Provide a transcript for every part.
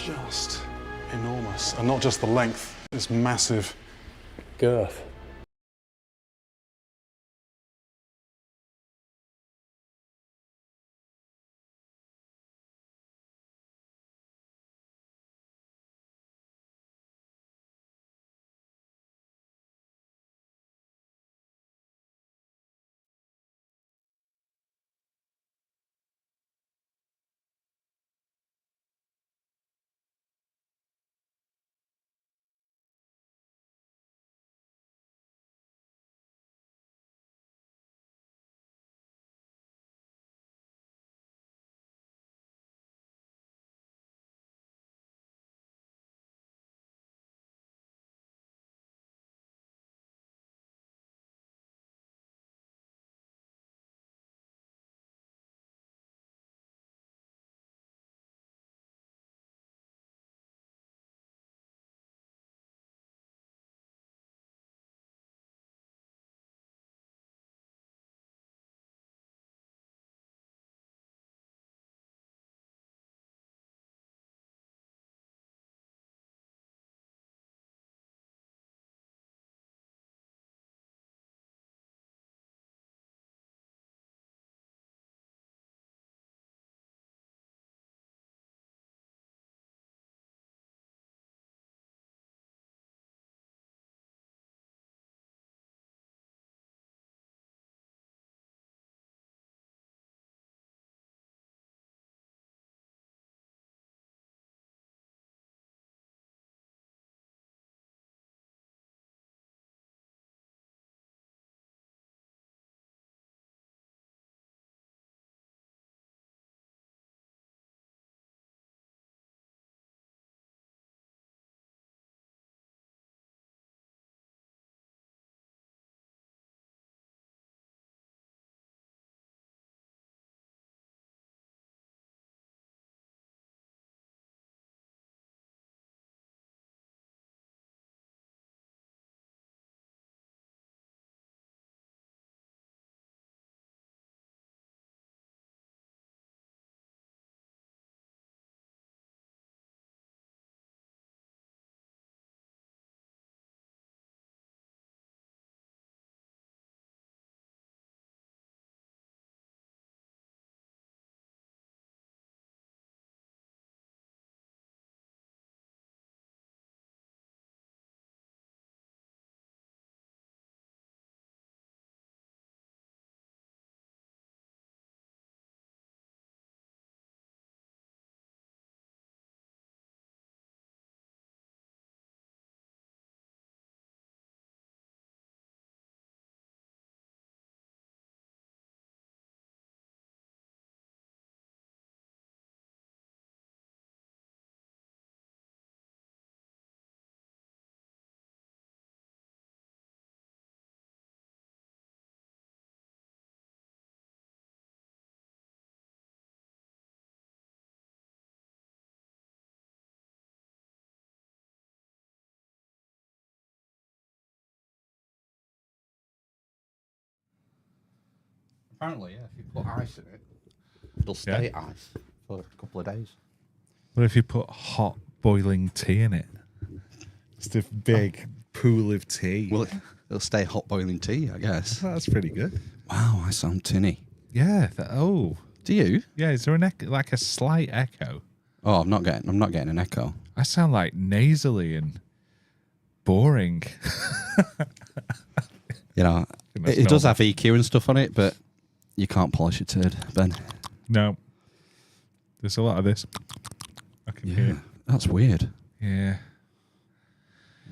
just enormous. And not just the length, it's massive girth. Apparently, yeah, if you put ice in it, it'll stay ice for a couple of days. What if you put hot boiling tea in it? Just a big pool of tea. Well, it'll stay hot boiling tea, I guess. That's pretty good. Wow, I sound tinny. Yeah. Do you? Yeah. Is there an like a slight echo? Oh, I'm not getting an echo. I sound like nasally and boring. You know, it does have EQ and stuff on it, but you can't polish a turd, Ben. No. There's a lot of this. I can hear. That's weird. Yeah.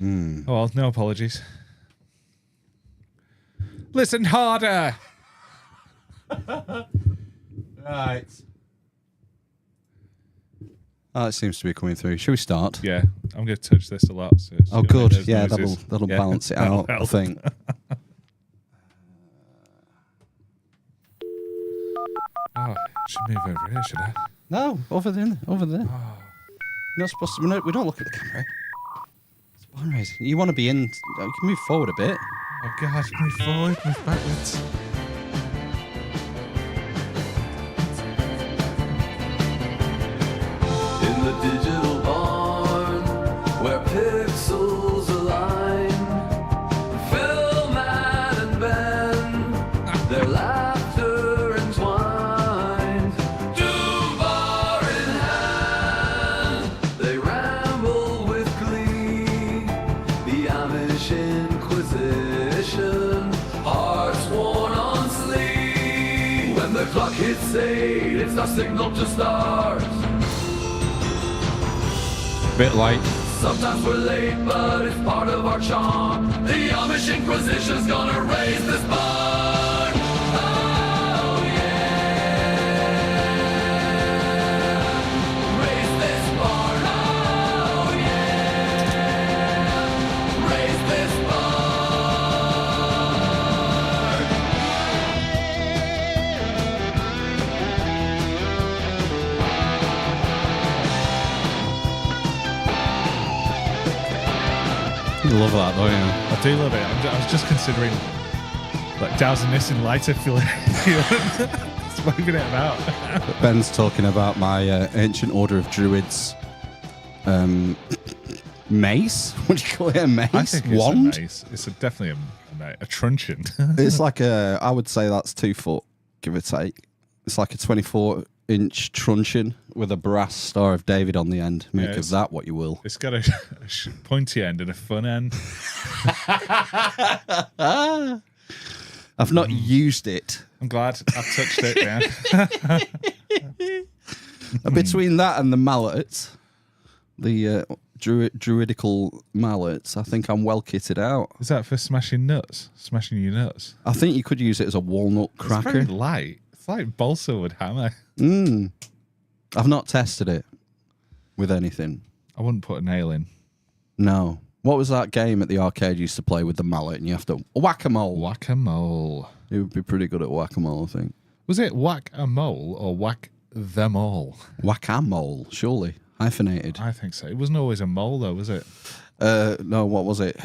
Oh, well, no apologies. Listen harder. Right. Oh, it seems to be coming through. Should we start? Yeah, I'm going to touch this a lot. So oh, good. Yeah, that'll balance it out, I think. Oh, should move over here, should I? No, over there. Oh. You're not supposed to. We don't look at the camera. It's one raising. You want to be in. You can move forward a bit. Oh, God. Move forward, move backwards. In the digital bar. British Inquisition, hearts worn on sleeve. When the clock hits 8, it's the signal to start. Bit light. Sometimes we're late, but it's part of our charm. The Amish Inquisition's gonna raise this barn. Oh yeah, raise this barn. Oh yeah, raise this You love that, don't you? I do love it. I was just considering like dousing this in lighter fluid. It's moving it about. Ben's talking about my ancient order of druids mace. What do you call it? A mace? I think it's wand? a mace. It's definitely a truncheon. It's like I would say that's 2 foot, give or take. It's like a 24-inch truncheon with a brass Star of David on the end. Make of that what you will. It's got a pointy end and a fun end. I've not used it. I'm glad I've touched it, yeah. Between that and the mallet, the druidical mallets, I think I'm well kitted out. Is that for smashing nuts? Smashing your nuts? I think you could use it as a walnut It's very cracker. light. It's like balsa wood hammer. I've not tested it with anything. I wouldn't put a nail in. No. What was that game at the arcade you used to play with the mallet and you have to whack-a-mole? Whack-a-mole. You would be pretty good at whack-a-mole, I think. Was it whack-a-mole or whack them all? Whack-a-mole, surely. Hyphenated. I think so. It wasn't always a mole, though, was it? No, what was it?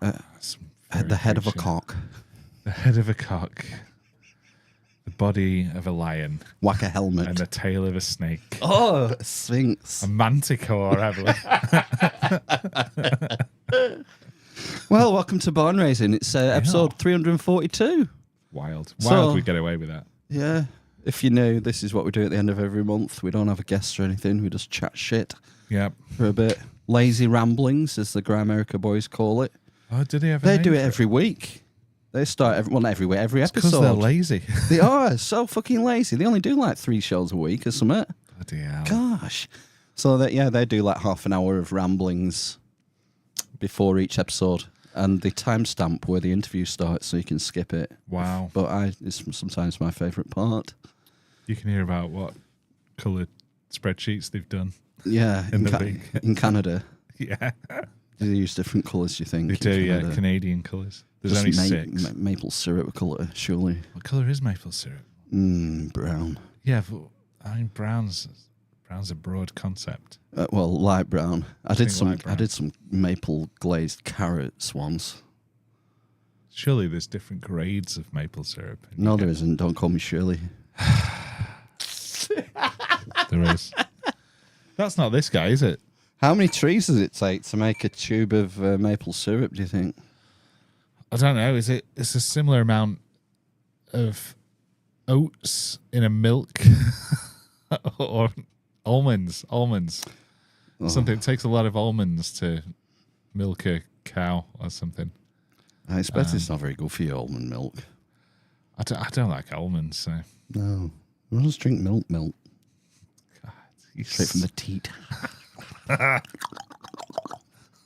The head of a cock. The head of a cock. The body of a lion. Whack-a-helmet. And the tail of a snake. Oh, a sphinx. A manticore, heavily. Well, welcome to Barn Raising. It's episode 342. Wild. So- We get away with that. Yeah. If you knew, this is what we do at the end of every month. We don't have a guest or anything. We just chat shit Yep. for a bit. Lazy ramblings, as the Grimerica boys call it. Oh, did he ever? They do it every week. They start every week, every Because episode. they're lazy. They are so fucking lazy. They only do like 3 shows a week or something. Bloody hell. Gosh. So they do like half an hour of ramblings before each episode, and they timestamp where the interview starts so you can skip it. Wow. But it's sometimes my favourite part. You can hear about what coloured spreadsheets they've done. Yeah, In the league. in Canada. Yeah. They use different colours, do you think? They do, in yeah. Canada? Canadian colours. There's Just only 6. Maple syrup colour, surely. What colour is maple syrup? Brown. Yeah, but I mean, brown's a broad concept. Well, light brown. I did light brown. some maple glazed carrots once. Surely there's different grades of maple syrup. No, there isn't. Don't call me Shirley. There is. That's not this guy, is it? How many trees does it take to make a tube of maple syrup, do you think? I don't know. It's a similar amount of oats in a milk or almonds? Oh. Something. It takes a lot of almonds to milk a cow or something. I expect it's not very good for your almond milk. I don't like almonds, so. No. We'll just drink milk. God, Straight from the teat.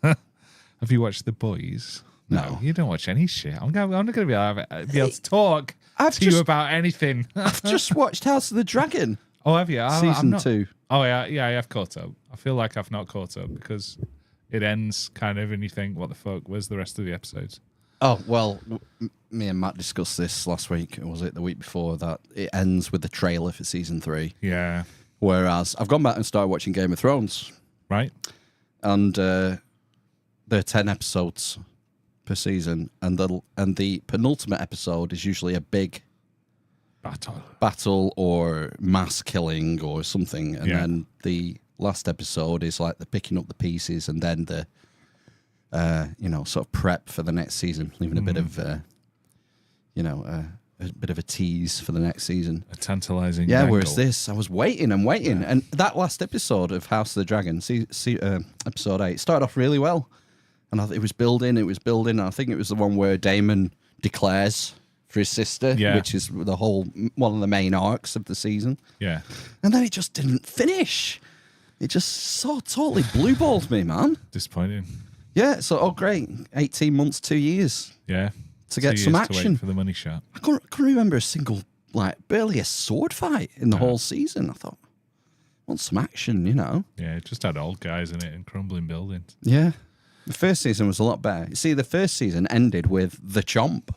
Have you watched The Boys? No. You don't watch any shit. I'm not going to be able to talk I've to you just- about anything. I've just watched House of the Dragon. Oh, have you? I'm Season not- 2. Oh, yeah, I have caught up. I feel like I've not caught up because it ends kind of and you think, what the fuck, where's the rest of the episodes? Oh, well, me and Matt discussed this last week, or was it the week before, that it ends with the trailer for season 3. Yeah. Whereas I've gone back and started watching Game of Thrones, Right? and there are 10 episodes per season, and the penultimate episode is usually a big battle or mass killing or something, and Yeah. then the last episode is like the picking up the pieces, and then the sort of prep for the next season, leaving a bit of a bit of a tease for the next season. A tantalizing Yeah, angle. whereas this, I was waiting and waiting, and that last episode of House of the Dragon, episode 8, started off really well, And it was building. And I think it was the one where Damon declares for his sister, which is one of the main arcs of the season. Yeah. And then it just didn't finish. It just so totally blue-balled me, man. Disappointing. Yeah, so, great. 18 months, 2 years. Yeah. To get some action. To wait for the money shot. I couldn't remember a single, barely a sword fight in the whole season. I thought, I want some action, you know? Yeah, it just had old guys in it and crumbling buildings. Yeah. The first season was a lot better. See, the first season ended with the chomp.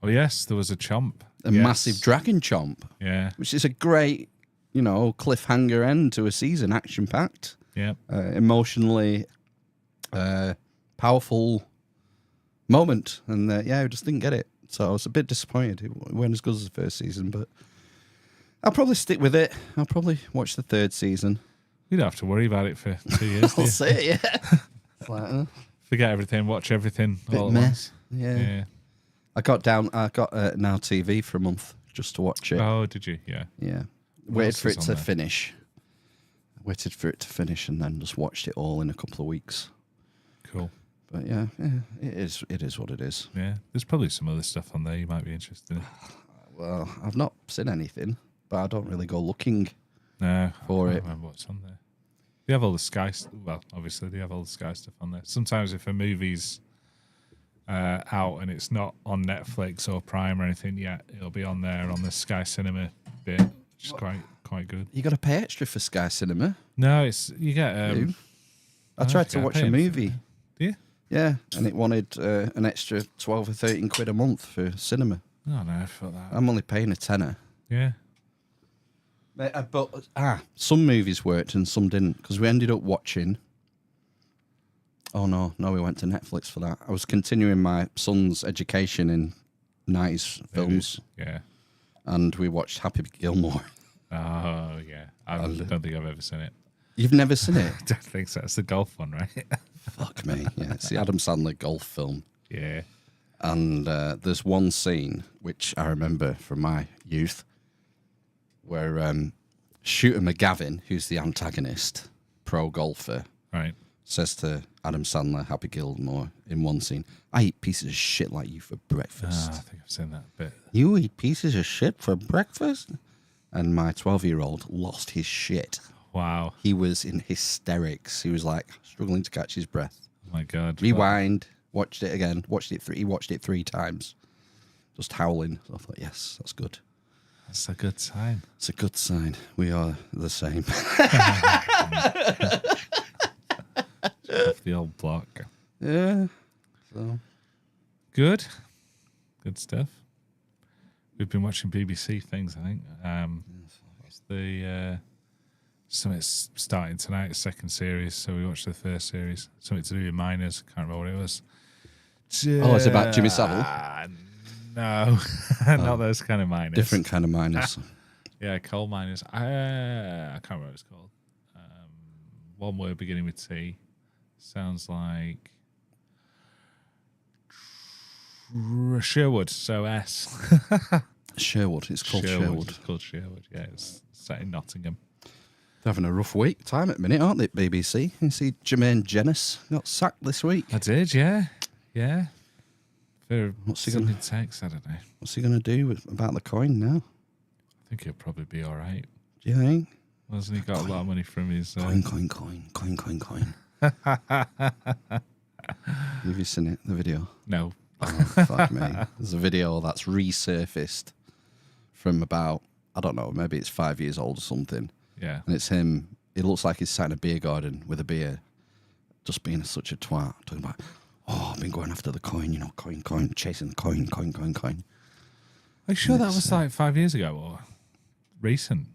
Oh, yes, there was a chomp. A massive dragon chomp. Yeah. Which is a great, cliffhanger end to a season, action-packed. Yeah. Emotionally powerful moment. And, I just didn't get it. So I was a bit disappointed. It weren't as good as the first season, but I'll probably stick with it. I'll probably watch the third season. You don't have to worry about it for 2 years. I'll see it, yeah. It's like, forget everything, watch everything all at meh. once. Yeah. I got Now TV for a month just to watch it. Oh, did you? Yeah. Yeah. What Waited else for is it on to there? finish. Waited for it to finish and then just watched it all in a couple of weeks. Cool. But yeah, it is what it is. Yeah. There's probably some other stuff on there you might be interested in. Well, I've not seen anything, but I don't really go looking No. for I it. can't remember what's on there. They have all the Sky... Well, obviously, they have all the Sky stuff on there. Sometimes if a movie's out and it's not on Netflix or Prime or anything yet, it'll be on there on the Sky Cinema bit, which is quite good. You got to pay extra for Sky Cinema. No, it's... You get... I tried to watch a movie. Do you? Yeah, and it wanted an extra 12 or 13 quid a month for cinema. Oh, no, I felt that. I'm only paying a tenner. Yeah. But some movies worked and some didn't because we ended up watching. Oh no, we went to Netflix for that. I was continuing my son's education in 90s films, Yeah. and we watched Happy Gilmore. Oh, yeah. I don't think I've ever seen it. You've never seen it? I don't think so. It's the golf one, right? Fuck me. Yeah, it's the Adam Sandler golf film. Yeah. And there's one scene which I remember from my youth where Shooter McGavin, who's the antagonist, pro golfer, Right. says to Adam Sandler, Happy Gilmore, in one scene, I eat pieces of shit like you for breakfast. I think I've seen that bit. You eat pieces of shit for breakfast? And my 12-year-old lost his shit. Wow. He was in hysterics. He was like struggling to catch his breath. Oh, my God. Rewind, watched it again, he watched it 3 times, just howling. So I thought, yes, that's good. That's a good sign. It's a good sign. We are the same. Off the old block. Yeah. So Good. Good stuff. We've been watching BBC things, I think. It's the something's starting tonight, second series. So we watched the first series. Something to do with miners. Can't remember what it was. it's about Jimmy Savile? No, not those kind of miners. different kind of miners. Yeah, coal miners. I can't remember what it's called. One word beginning with T. Sounds like Sherwood. So S. Sherwood. It's called Sherwood. It's called Sherwood. Yeah, it's set in Nottingham. They're having a rough time at the minute, aren't they, BBC? You see Jermaine Jenis got sacked this week. I did, yeah. For What's he something gonna- text, I don't know. What's he going to do about the coin now? I think he'll probably be all right. Do you think? Hasn't he got a lot of money from his... Coin. Have you seen it, the video? No. Oh, fuck me. There's a video that's resurfaced from about, I don't know, maybe it's 5 years old or something. Yeah. And it's him. It looks like he's sat in a beer garden with a beer, just being such a twat, talking about, I've been going after the coin, coin, chasing the coin. Are you sure that was like 5 years ago or recent?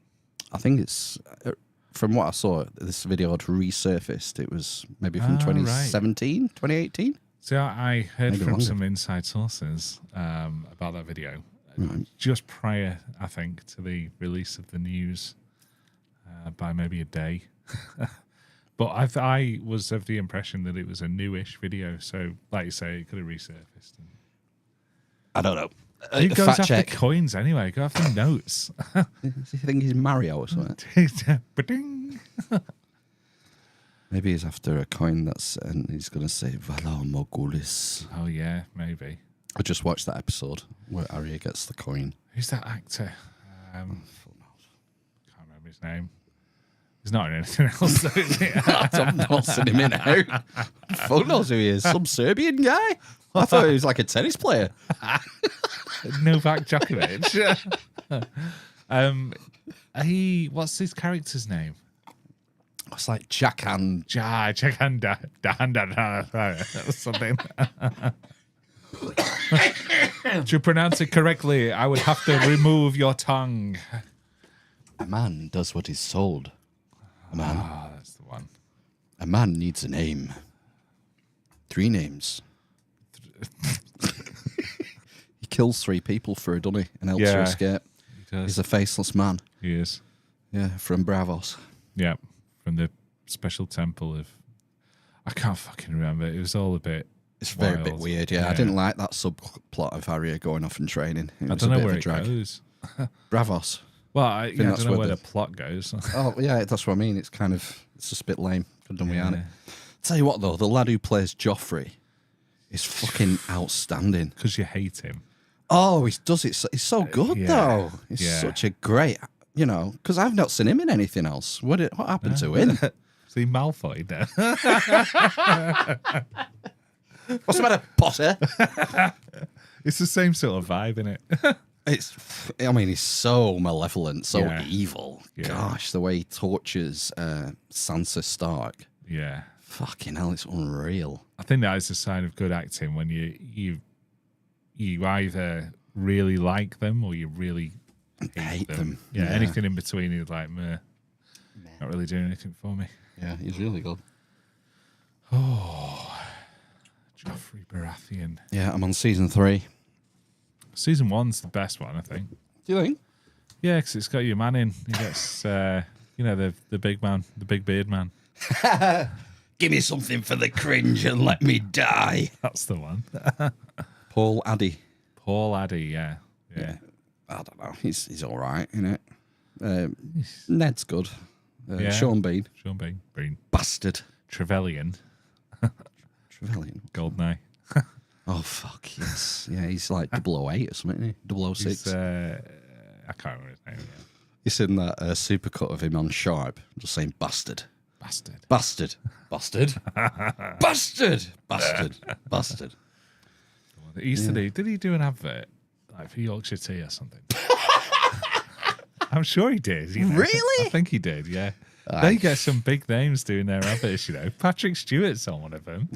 I think it's, from what I saw, this video had resurfaced. It was maybe from Ah, 2017, 2018. See, I heard Maybe from longer. some inside sources about that video just prior, I think, to the release of the news by maybe a day. But I was of the impression that it was a newish video. So, like you say, it could have resurfaced. I don't know. Who goes Fact after check. coins anyway? Go after notes. Do you think he's Mario or something? Ba-ding. Maybe he's after a coin and he's going to say Valar Morghulis. Oh yeah, maybe. I just watched that episode where Arya gets the coin. Who's that actor? Can't remember his name. He's not in anything else, though, is he? I've not seen him in out. Fuck knows who he is. Some Serbian guy? I thought he was like a tennis player. Novak Djokovic. What's his character's name? It's like Jackhand. Something. To pronounce it correctly, I would have to remove your tongue. A man does what he's told. A man. That's the one. A man needs a name. 3 names. He kills 3 people for it, doesn't he? And helps her escape. He does. He's a faceless man. He is. Yeah, from Bravos. Yeah, from the special temple of... I can't fucking remember. It was all a bit... It's very wild. bit weird, yeah. I didn't like that subplot of Arya going off and training. It I was don't a know bit where of a it drag. goes. Bravos. Well, I that's don't know where where the the- plot goes. Oh, yeah, that's what I mean. It's just a bit lame. Could have done without it. Tell you what, though, the lad who plays Joffrey is fucking outstanding. Because you hate him. Oh, he does it. He's so good, yeah, though. He's yeah. such a great, because I've not seen him in anything else. What happened to him? See, Malfoy there. What's the matter, Potter? It's the same sort of vibe, isn't it? He's so malevolent, so Yeah. evil. Yeah. Gosh, the way he tortures Sansa Stark. Yeah. Fucking hell, it's unreal. I think that is a sign of good acting when you either really like them or you really Hate them. Yeah, anything in between is like, meh. Not really doing anything for me. Yeah, he's really good. Joffrey Baratheon. Yeah, I'm on season 3. Season 1's the best one, I think. Do you think? Yeah, because it's got your man in. He gets, the big man, the big beard man. Give me something for the cringe and let me die. That's the one. Paul Addy. Paul Addy, yeah. I don't know. He's all right, isn't it? Ned's good. Yeah. Sean Bean. Sean Bean. Bastard. Trevelyan. Trevelyan. Goldeneye. Oh, fuck, yes. Yeah, he's like 008 or something, isn't he? 006. He's, I can't remember his name. Yeah. You seen that supercut of him on Sharp just saying bastard. Bastard. Bastard. Bastard. Bastard. Bastard. Bastard. He used to do. Did he do an advert like for Yorkshire tea or something? I'm sure he did. Really? I think he did. Yeah. They get some big names doing their adverts. Patrick Stewart's on one of them.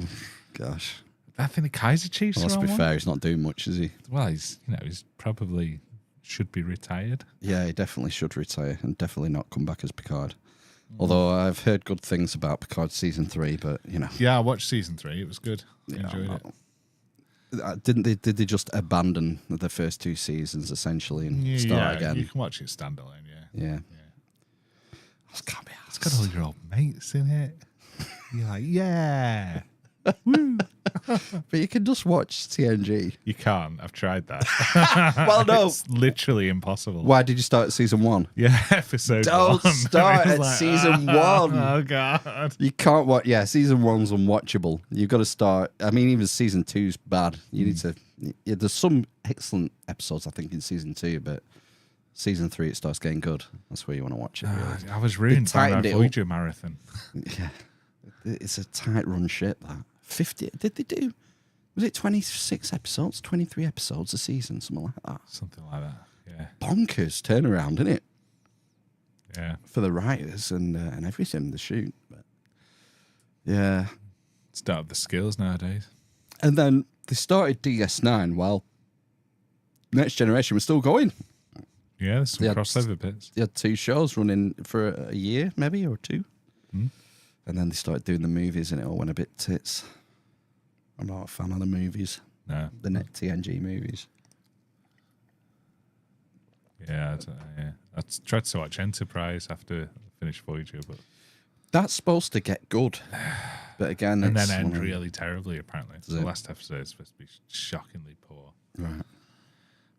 Gosh. I think the Kaiser Chiefs Well, are let's on be one. fair, he's not doing much, is he? Well, he's probably should be retired. Yeah, he definitely should retire and definitely not come back as Picard. Although I've heard good things about Picard season 3, but Yeah, I watched season 3. It was good. I Yeah, enjoyed it. Did they just abandon the first 2 seasons essentially and start again? You can watch it standalone. Yeah. Yeah. This can't be It's got all your old mates in it. You're like, yeah. Woo. But you can just watch TNG. You can't. I've tried that. Well, no. It's literally impossible. Why did you start at season 1? Yeah, episode Don't 1. start It at was season 1. Oh, God. You can't watch. Yeah, season 1's unwatchable. You've got to start. I mean, even season 2's bad. You need to. Yeah, there's some excellent episodes, I think, in season 2, but season 3 it starts getting good. That's where you want to watch it. Really. I was ruined by tightened that it up. Voyager marathon. Yeah, it's a tight run ship. That 50. Did they do? Was it 26 episodes, 23 episodes a season, something like that? Something like that. Yeah. Bonkers turnaround, isn't it? Yeah. For the writers and everything, the shoot. But yeah, It's down to the skills nowadays. and then they started DS9 while Next Generation was still going. Yeah, there's some Yeah, crossover bits. They had 2 shows running for a year, maybe, or 2. Hmm. And then they started doing the movies and it all went a bit tits. I'm not a fan of the movies, No. the net TNG movies. Yeah, I tried to watch Enterprise after I finished Voyager, but That's supposed to get good. But again, and it's then end one of- really terribly. Apparently, Is the it? last episode is supposed to be shockingly poor. Right.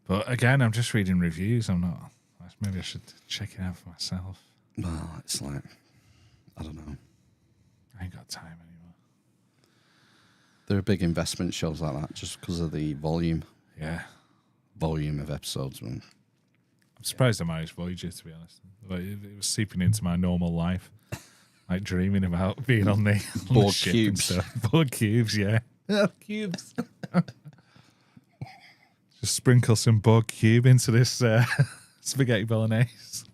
But again, I'm just reading reviews. I'm not. Maybe I should check it out for myself. Well, it's like, I don't know. I ain't got time anymore. They're a big investment, shows like that, just because of the volume Yeah. of episodes. Man. I'm surprised I managed Voyager, to be honest. Like, it was seeping into my normal life. Like dreaming about being on the Borg ship cubes. and stuff. Borg cubes, yeah. Cubes. Just sprinkle some Borg cube into this spaghetti bolognese.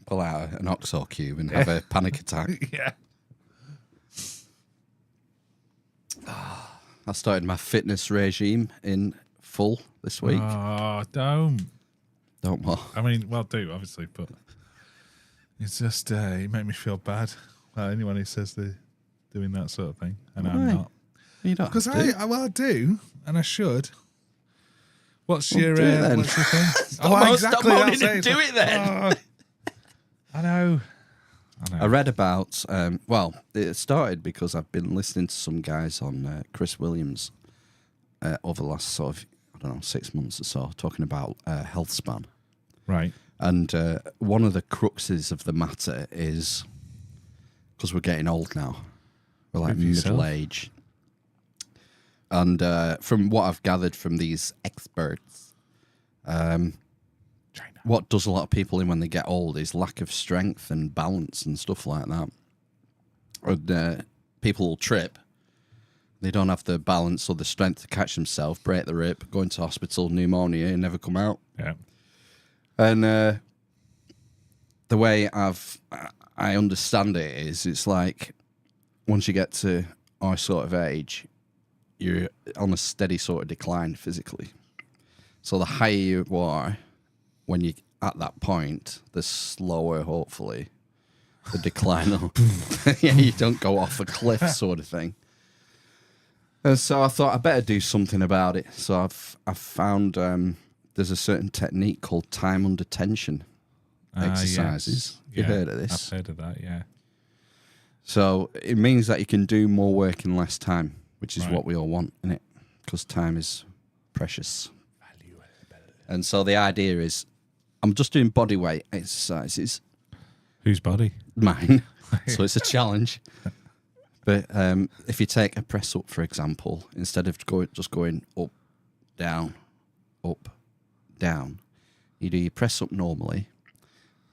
Pull out an Oxo cube and have a panic attack. Yeah. I started my fitness regime in full this week. Oh, don't. Don't what? I mean, well, do, obviously, but it's just, it made me feel bad. Well, anyone who says they're doing that sort of thing, and Why? I'm not. You don't Because have to. I do, and I should. What's Well, your do it then. what's your thing? Stop moaning and do it then. I know. I read about, well, it started because I've been listening to some guys on Chris Williams over the last sort of, I don't know, 6 months or so, talking about health span. Right. And one of the cruxes of the matter is, because we're getting old now, we're like Good for yourself. middle age. And from what I've gathered from these experts, China. what does a lot of people in when they get old is lack of strength and balance and stuff like that. And people will trip. They don't have the balance or the strength to catch themselves, break the rib, go into hospital, pneumonia, and never come out. Yeah. And the way I understand it is, it's like once you get to our sort of age, you're on a steady sort of decline physically. So the higher you are, when you're at that point, the slower, hopefully, the decline. Yeah, you don't go off a cliff sort of thing. And so I thought I better do something about it. So I've found there's a certain technique called time under tension exercises. Yes. You heard of this? I've heard of that, yeah. So it means that you can do more work in less time, which is Right. what we all want, innit? Because time is precious. And so the idea is, I'm just doing body weight exercises. Whose body? Mine. So it's a challenge. But if you take a press up, for example, instead of just going up, down, you do your press up normally.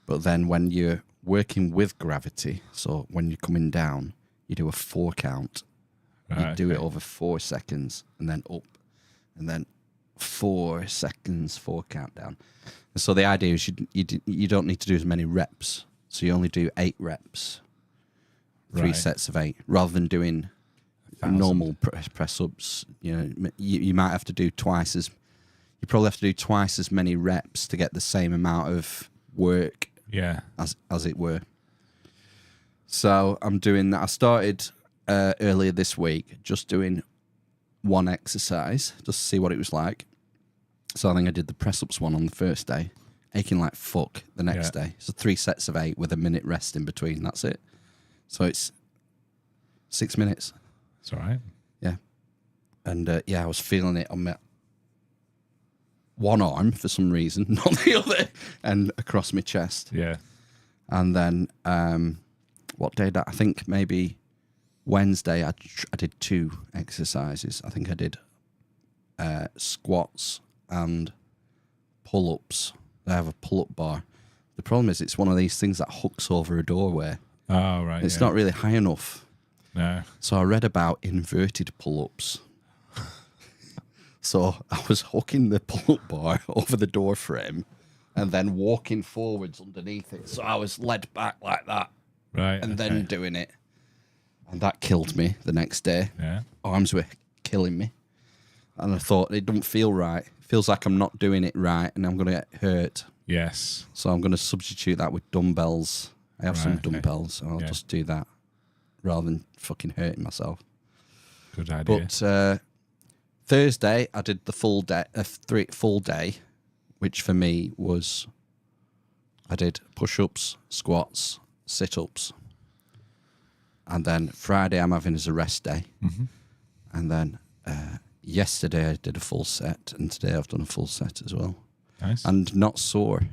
But then when you're working with gravity, so when you're coming down, you do a 4 count. You do it over 4 seconds, and then up, and then 4 seconds, 4 countdown. And so the idea is you don't need to do as many reps. So you only do 8 reps, 3 Right. sets of 8, rather than doing normal press ups. You know, you might have to do twice as. You probably have to do twice as many reps to get the same amount of work. Yeah. As it were. So I'm doing that. I started earlier this week just doing one exercise just to see what it was like. So I think I did the press ups one on the first day, aching like fuck the next day. So 3 sets of 8 with a minute rest in between. That's it. So it's 6 minutes. It's all right. Yeah. And yeah, I was feeling it on my one arm for some reason, not the other, and across my chest. Yeah. And then, what day did I think maybe Wednesday I did 2 exercises. I think I did squats and pull-ups. I have a pull-up bar. The problem is it's one of these things that hooks over a doorway. Oh, right. It's not really high enough. No. So I read about inverted pull-ups. So I was hooking the pull-up bar over the door frame and then walking forwards underneath it. So I was led back like that. Right. And then doing it. And that killed me the next day. Yeah. Arms were killing me. And I thought, it don't feel right. It feels like I'm not doing it right and I'm going to get hurt. Yes. So I'm going to substitute that with dumbbells. I have some Right, okay. dumbbells and I'll Yeah. just do that rather than fucking hurting myself. Good idea. But Thursday, I did the full day, which for me was, I did push-ups, squats, sit-ups. And then Friday, I'm having as a rest day. Mm-hmm. And then yesterday, I did a full set. And today, I've done a full set as well. Nice. And not sore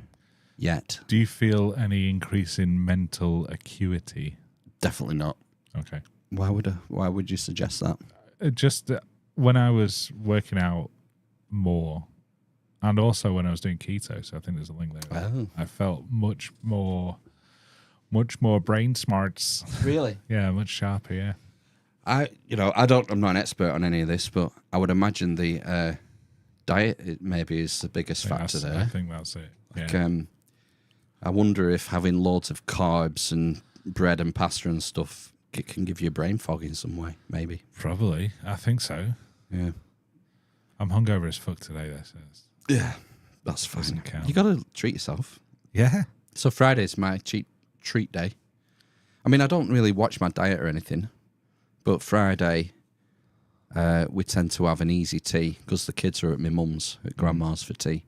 yet. Do you feel any increase in mental acuity? Definitely not. Okay. Why would you suggest that? Just when I was working out more, and also when I was doing keto, so I think there's a link there. Oh. I felt much more brain smarts. Really? Yeah, much sharper. Yeah. I'm not an expert on any of this, but I would imagine the diet maybe is the biggest factor there. I think that's it. Like, Yeah. I wonder if having loads of carbs and bread and pasta and stuff can give you a brain fog in some way, maybe. Probably. I think so. Yeah. I'm hungover as fuck today, though. So Yeah, that's fine. doesn't count. You got to treat yourself. yeah. So Friday's my treat day. I mean, I don't really watch my diet or anything, but Friday we tend to have an easy tea because the kids are at my mum's, at grandma's for tea.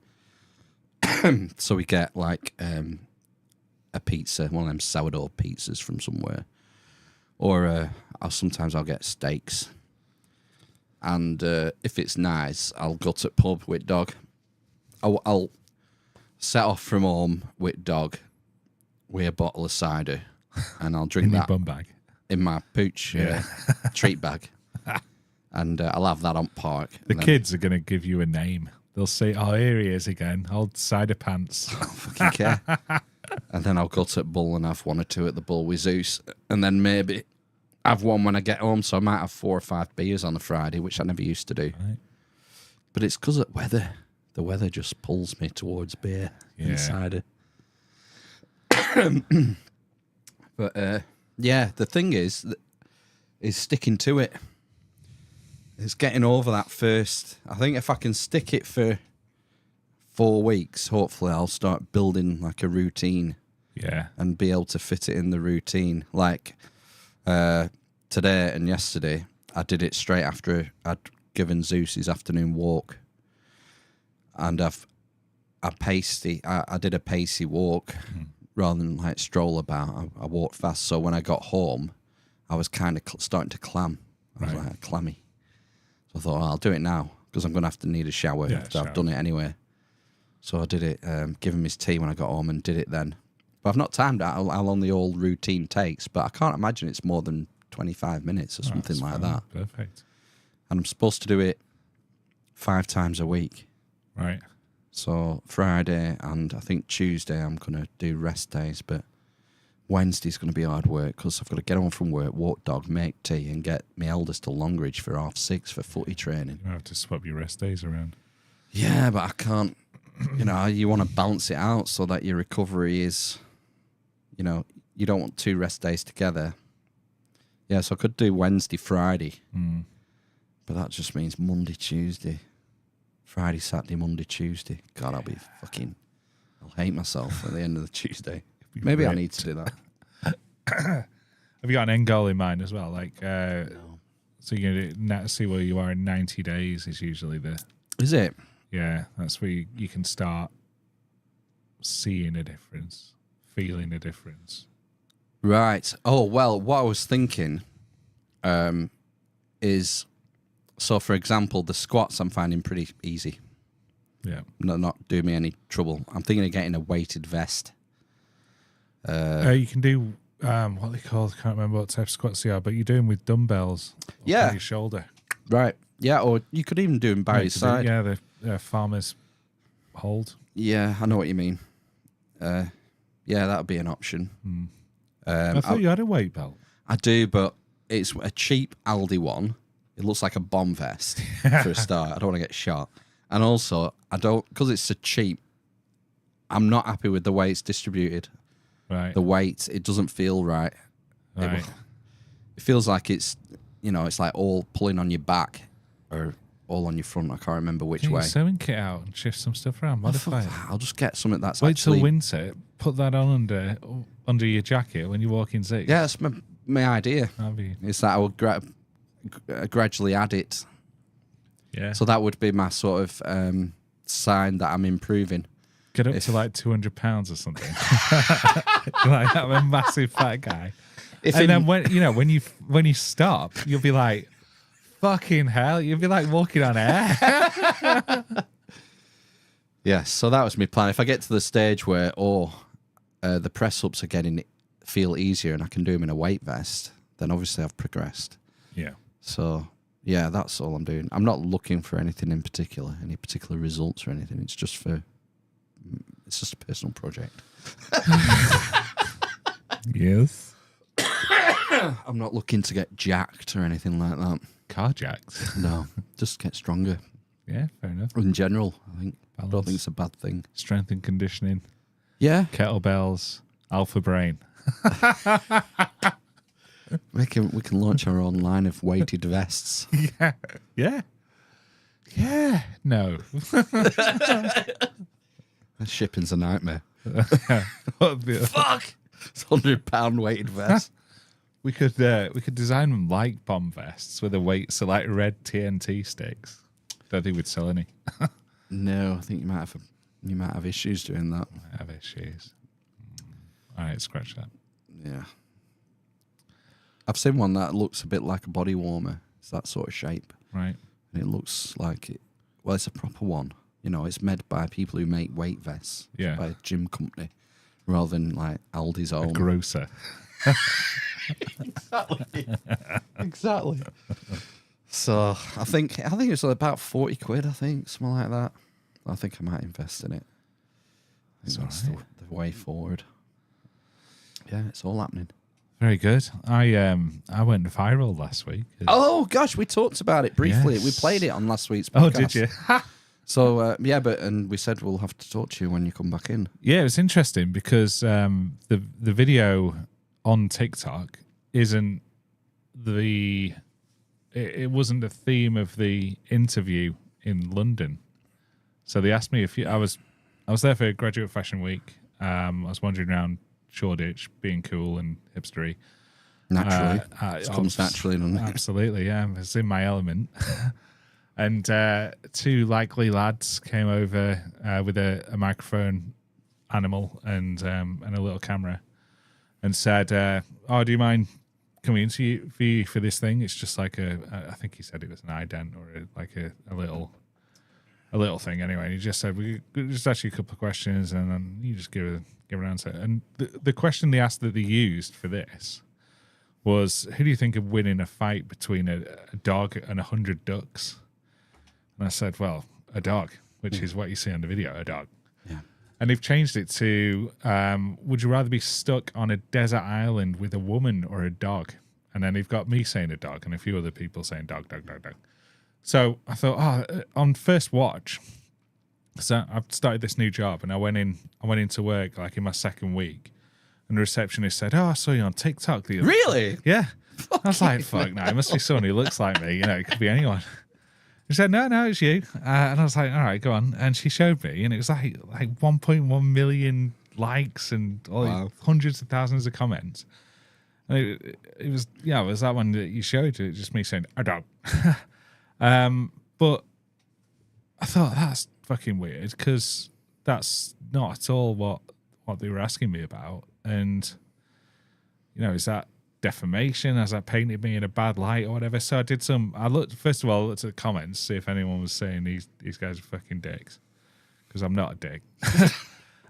So we get like a pizza, one of them sourdough pizzas from somewhere, or sometimes I'll get steaks. And if it's nice, I'll go to the pub with dog. I'll set off from home with dog with a bottle of cider, and I'll drink In your that bum bag. in my pooch treat bag, and I'll have that on park. The and then- kids are going to give you a name. They'll say, "Oh, here he is again, old cider pants." fucking care. And then I'll go to Bull and have one or two at the Bull with Zeus, and then maybe have one when I get home. So I might have 4 or 5 beers on a Friday, which I never used to do. Right. But it's because of weather. The weather just pulls me towards beer Yeah. and cider. But yeah, the thing is sticking to it. It's getting over that first. I think if I can stick it for 4 weeks, hopefully I'll start building like a routine Yeah. and be able to fit it in the routine. Like today and yesterday, I did it straight after I'd given Zeus his afternoon walk, and I did a pacey walk rather than like stroll about. I walked fast, so when I got home, I was kind of starting to clam. I was Right. like clammy. So I thought, I'll do it now because I'm going to have to need a shower Yeah, after I've shower. done it anyway. So I did it, give him his tea when I got home and did it then. But I've not timed out how long the old routine takes, but I can't imagine it's more than 25 minutes or something That's like fine. that. Perfect. And I'm supposed to do it 5 times a week. Right. So Friday and I think Tuesday I'm going to do rest days, but Wednesday's going to be hard work because I've got to get home from work, walk dog, make tea and get my eldest to Longridge for 6:30 for footy training. You have to swap your rest days around. Yeah, but I can't, you want to balance it out so that your recovery is, you don't want 2 rest days together. Yeah, so I could do Wednesday, Friday, but that just means Monday, Tuesday. Friday, Saturday, Monday, Tuesday. God, I'll hate myself at the end of the Tuesday. Maybe I need to do that. Have you got an end goal in mind as well? Like, so you're going to see where you are in 90 days is usually Is it? yeah, that's where you can start seeing a difference, feeling a difference. Right. Oh, well, what I was thinking is, so for example, the squats I'm finding pretty easy. Yeah. Not doing me any trouble. I'm thinking of getting a weighted vest. You can do, what they call, I can't remember what type of squats they are, but you do them with dumbbells Yeah. on your shoulder. Right. Yeah, or you could even do them by your side. Yeah, the farmers hold. Yeah, I know what you mean. Yeah, that would be an option. I thought you had a weight belt. I do, but it's a cheap Aldi one. It looks like a bomb vest for a start. I don't want to get shot. And also, because it's so cheap, I'm not happy with the way it's distributed. Right. The weight, it doesn't feel right. Right. It feels like it's like all pulling on your back or all on your front. I can't remember which Get your way. sewing kit out and shift some stuff around. Modify it. I'll just get something that's Wait actually... till winter. Put that on under your jacket when you walk in Zig. Yeah, that's my idea. That'd be, Is that I will gradually add it. yeah. So that would be my sort of sign that I'm improving. Get up to like 200 pounds or something. Like I'm a massive fat guy. Then when you stop, you'll be like, fucking hell. You'll be like walking on air. Yes, so that was my plan. If I get to the stage where, the press ups are getting feel easier and I can do them in a weight vest, then obviously I've progressed. Yeah. So, yeah, that's all I'm doing. I'm not looking for anything in particular, any particular results or anything. It's just a personal project. Yes. I'm not looking to get jacked or anything like that. Carjacked. No, just get stronger. Yeah, fair enough. In general, I think. I don't Balance. think it's a bad thing. Strength and conditioning, Yeah, kettlebells, alpha brain. we can launch our own line of weighted vests. Yeah. Yeah. Yeah. No. Shipping's a nightmare. What the- Fuck! It's £100 weighted vest. We could design them like bomb vests with a weight, so like red TNT sticks. Don't think we'd sell any. No, I think you might have issues doing that. I have issues. All right, scratch that. Yeah. I've seen one that looks a bit like a body warmer. It's that sort of shape. Right. And it looks like it. Well, it's a proper one. You know, it's made by people who make weight vests. Yeah. By a gym company, rather than like Aldi's A own. grocer. Exactly. So I think it's about 40 quid. I think something like that. I think I might invest in it. I think that's alright. the way forward. Yeah, it's all happening. Very good. I went viral last week. Oh gosh, we talked about it briefly. Yes. We played it on last week's podcast. Oh, did you? So and we said we'll have to talk to you when you come back in. Yeah, it was interesting because the video on TikTok isn't it wasn't the theme of the interview in London. So they asked me if I was there for Graduate Fashion Week. I was wandering around Shoreditch, being cool and hipstery. Naturally, it comes naturally, doesn't it? Absolutely, yeah. It's in my element. And two likely lads came over with a microphone animal and a little camera and said, "Oh, do you mind coming into you for this thing? It's just like I think he said it was an ident or a little thing anyway." And he just said, "We could just ask you a couple of questions and then you just give an answer." And the question they asked that they used for this was, "Who do you think of winning a fight between a dog and 100 ducks?" And I said, "Well, a dog," which is what you see on the video, a dog. Yeah. And they've changed it to, would you rather be stuck on a desert island with a woman or a dog? And then they've got me saying a dog and a few other people saying dog, dog, dog, dog. So I thought, on first watch, so I've started this new job and I went into work like in my second week and the receptionist said, "Oh, I saw you on TikTok the other day." Really? Yeah. I was like, fuck no, it must be someone who looks like me. You know, it could be anyone. She said, no, it's you. And I was like, all right, go on. And she showed me, and it was like 1.1 million likes and hundreds of thousands of comments. And it was that one that you showed. It just me saying, a dog. But I thought that's fucking weird because that's not at all what they were asking me about. And, you know, is that defamation? Has that painted me in a bad light or whatever? So I looked at the comments, see if anyone was saying these guys are fucking dicks, because I'm not a dick.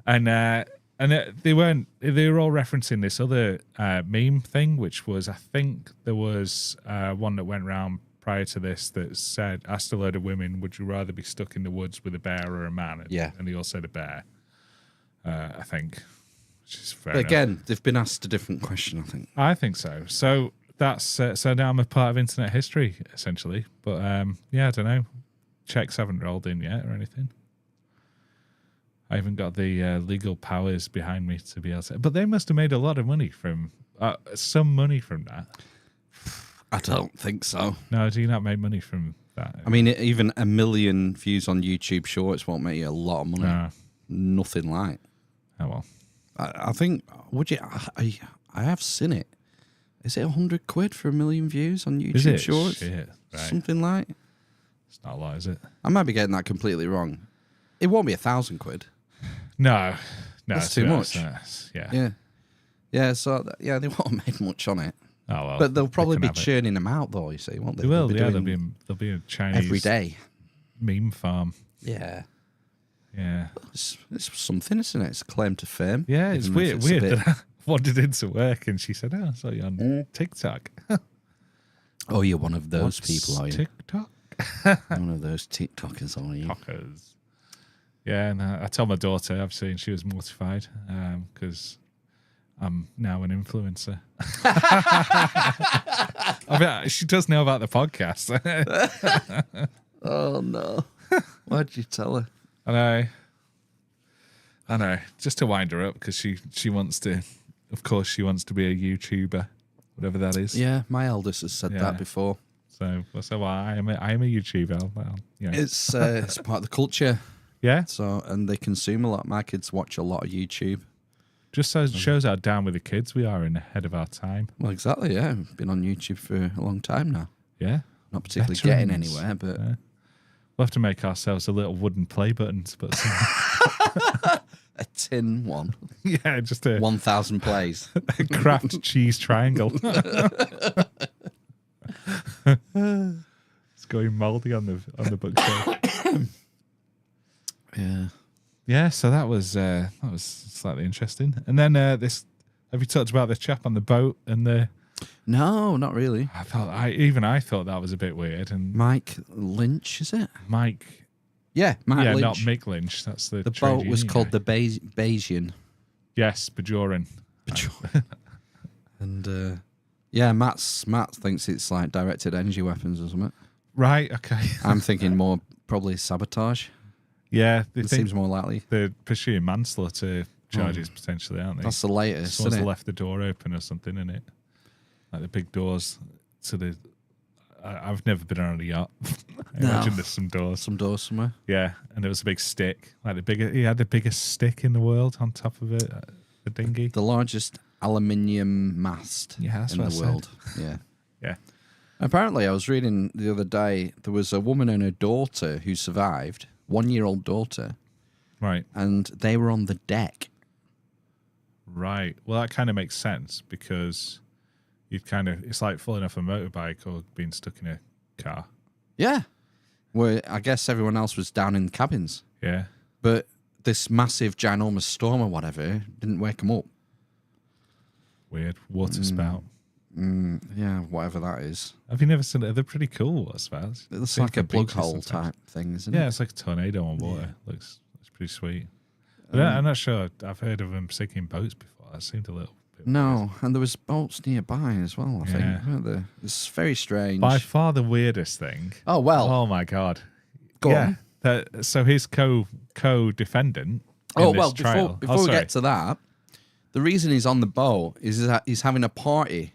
and they were all referencing this other meme thing, which was, I think there was one that went around prior to this that said, asked a load of women, would you rather be stuck in the woods with a bear or a man? Yeah. And they all said a bear, I think. Which is fair But enough. again, they've been asked a different question, I think. I think so. So that's so now I'm a part of internet history essentially. But I don't know. Checks haven't rolled in yet or anything. I haven't got the legal powers behind me to be able to. But they must have made a lot of money from some money from that. I don't think so. No, do you not make money from that? I mean, even 1 million views on YouTube Shorts won't make you a lot of money. No. Nothing like. Oh well. I think, would you? I have seen it. Is it 100 quid for 1 million views on YouTube Is it? Shorts? Shit, right. Something like. It's not a lot, is it? I might be getting that completely wrong. It won't be 1,000 quid. No, That's to too be honest, much. Yeah. Yeah. So they won't have made much on it. Oh well. But they'll probably can be have it. churning them out, though. You see, won't they? They will. They'll Yeah, be there'll doing be a Chinese every day. meme farm. Yeah. Yeah. It's something, isn't it? It's a claim to fame. Yeah, it's even if weird. a bit wandered into work and she said, "Oh, I saw you on TikTok." Oh, you're one of those What's people, are you? TikTok? One of those TikTokers, are you? TikTokers. Yeah, and I told my daughter, obviously, and she was mortified because I'm now an influencer. I mean, she does know about the podcast. Oh, no. Why'd you tell her? I know. Just to wind her up because she wants to, of course, she wants to be a YouTuber, whatever that is. Yeah, my eldest has said Yeah. that before. So well, I am a YouTuber. Well, yeah. It's part of the culture. Yeah. So, and they consume a lot. My kids watch a lot of YouTube. Just so it shows how down with the kids we are and ahead of our time. Well, exactly, yeah. I've been on YouTube for a long time now. Yeah. Not particularly getting Veterans. anywhere, but... Yeah. We'll have to make ourselves a little wooden play button to put some... A tin one. Yeah, just a 1,000 plays. craft cheese triangle. It's going mouldy on the bookshelf. Yeah. Yeah, so that was slightly interesting. And then this, have you talked about the chap on the boat and the? No, not really. I thought that was a bit weird. And Mike Lynch, is it? Mike, Yeah, Mike yeah, Lynch. not Mick Lynch. That's the The trade boat was union called guy. the Bayesian. Yes, Bajoran. And yeah, Matt thinks it's like directed energy weapons or something. Right. Okay. I'm thinking more probably sabotage. Yeah, they It think seems more likely. they're pursuing manslaughter charges potentially, aren't they? That's the latest, Someone's isn't it? left the door open or something in it, like the big doors to the. I've never been on a yacht. I No. imagine there's some doors. Some doors somewhere. Yeah, and there was a big stick, like he had the biggest stick in the world on top of it, the dinghy. The largest aluminium mast Yeah, that's in what the I said. world. Yeah. Yeah, Apparently, I was reading the other day, there was a woman and her daughter who survived, 1-year-old daughter, right, and they were on the deck. right. Well, that kind of makes sense because it's like falling off a motorbike or being stuck in a car. Yeah. Where I guess everyone else was down in the cabins. Yeah, But this massive, ginormous storm or whatever didn't wake them up. weird water spout. Yeah, whatever that is. Have you never seen it? They're pretty cool water spouts. It's Seen like a from plug beaches hole sometimes. type thing, isn't Yeah, it? it's like a tornado on water. Looks pretty sweet. But I'm not sure. I've heard of them sinking boats before. That seemed a little bit weird. No, and there was boats nearby as well, I Yeah. think, weren't there? It's very strange. By far the weirdest thing. Oh, well. Oh my god. Go on. So his co-defendant. Oh, in this well, trial. before we get to that, the reason he's on the boat is that he's having a party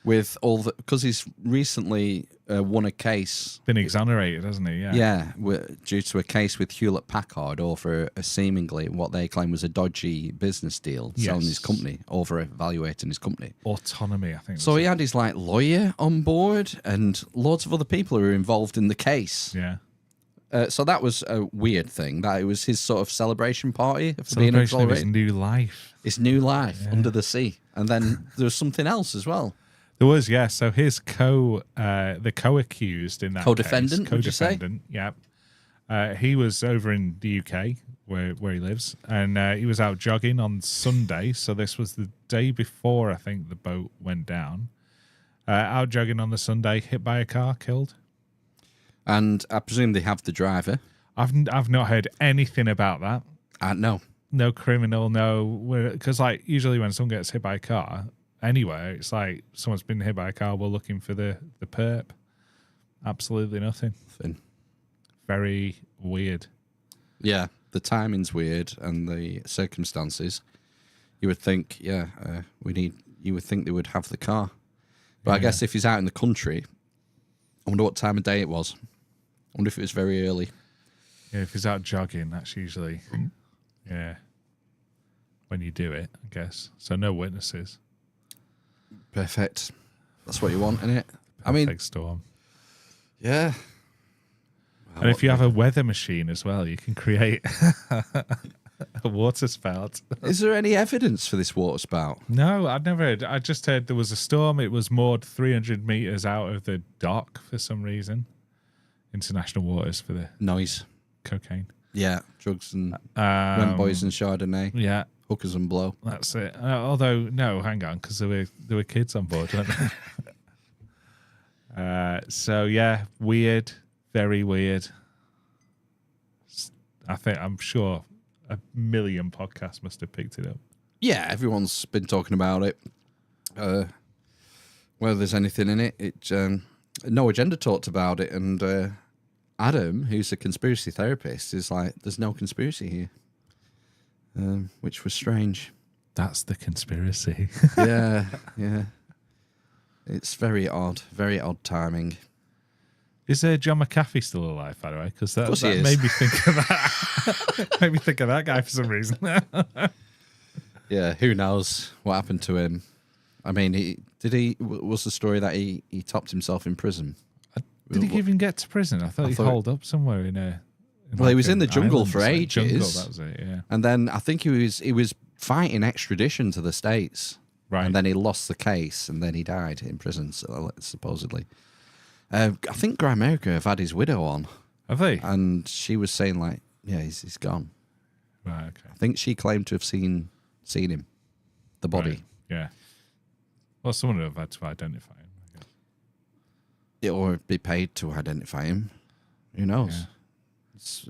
with all the... Because he's recently won a case... been exonerated, hasn't he? Yeah. Yeah, due to a case with Hewlett-Packard over a seemingly what they claim was a dodgy business deal, selling his Yes. company, over-evaluating his company. Autonomy, I think. So he had his like lawyer on board and loads of other people who were involved in the case. Yeah. So that was a weird thing. That it was his sort of celebration party for being Celebration of his exonerated. new life. His new life under the sea, and then there was something else as well. There was, yeah. So his the co-accused in that Co-defendant, case, would you say? co-defendant, yeah. He was over in the UK where he lives, and he was out jogging on Sunday. So this was the day before I think the boat went down. Out jogging on the Sunday, hit by a car, killed. And I presume they have the driver. I've not heard anything about that. No. No criminal, no. Because like usually when someone gets hit by a car anywhere, it's like someone's been hit by a car. We're looking for the perp. Absolutely nothing. Very weird. Yeah, the timing's weird and the circumstances. You would think, you would think they would have the car. But I guess if he's out in the country, I wonder what time of day it was. I wonder if it was very early. Yeah, if he's out jogging, that's usually when you do it, I guess. So no witnesses. Perfect. That's what you want, innit? I mean, Perfect storm. yeah. And if you have a weather machine as well, you can create a water spout. Is there any evidence for this water spout? No, I'd never heard. I just heard there was a storm. It was moored 300 meters out of the dock for some reason. International waters for the Noise. cocaine. Yeah, drugs and Rent Boys and Chardonnay. Yeah. hookers and blow. That's it. Although, no, hang on, because there were kids on board, weren't there? So, yeah, weird. Very weird. I'm sure a million podcasts must have picked it up. Yeah, everyone's been talking about it. Whether there's anything in it, No Agenda talked about it, and Adam, who's a conspiracy therapist, is like, there's no conspiracy here, which was strange. That's the conspiracy. Yeah. It's very odd timing. Is John McAfee still alive, by the way? Because that he is. made me think of that. Made me think of that guy for some reason. Yeah, who knows what happened to him? I mean, was the story that he topped himself in prison? Did he even get to prison? I thought he holed up somewhere in a. He was in the jungle island for ages. Jungle, that was it. Yeah. And then I think he was fighting extradition to the States. Right. And then he lost the case, and then he died in prison, supposedly. I think Grimerica have had his widow on. Have they? And she was saying, like, yeah, he's gone. Right, okay. I think she claimed to have seen him, the body. Right. Yeah. Well, someone would have had to identify him, I guess. Yeah, or be paid to identify him. Who knows? Yeah. It's,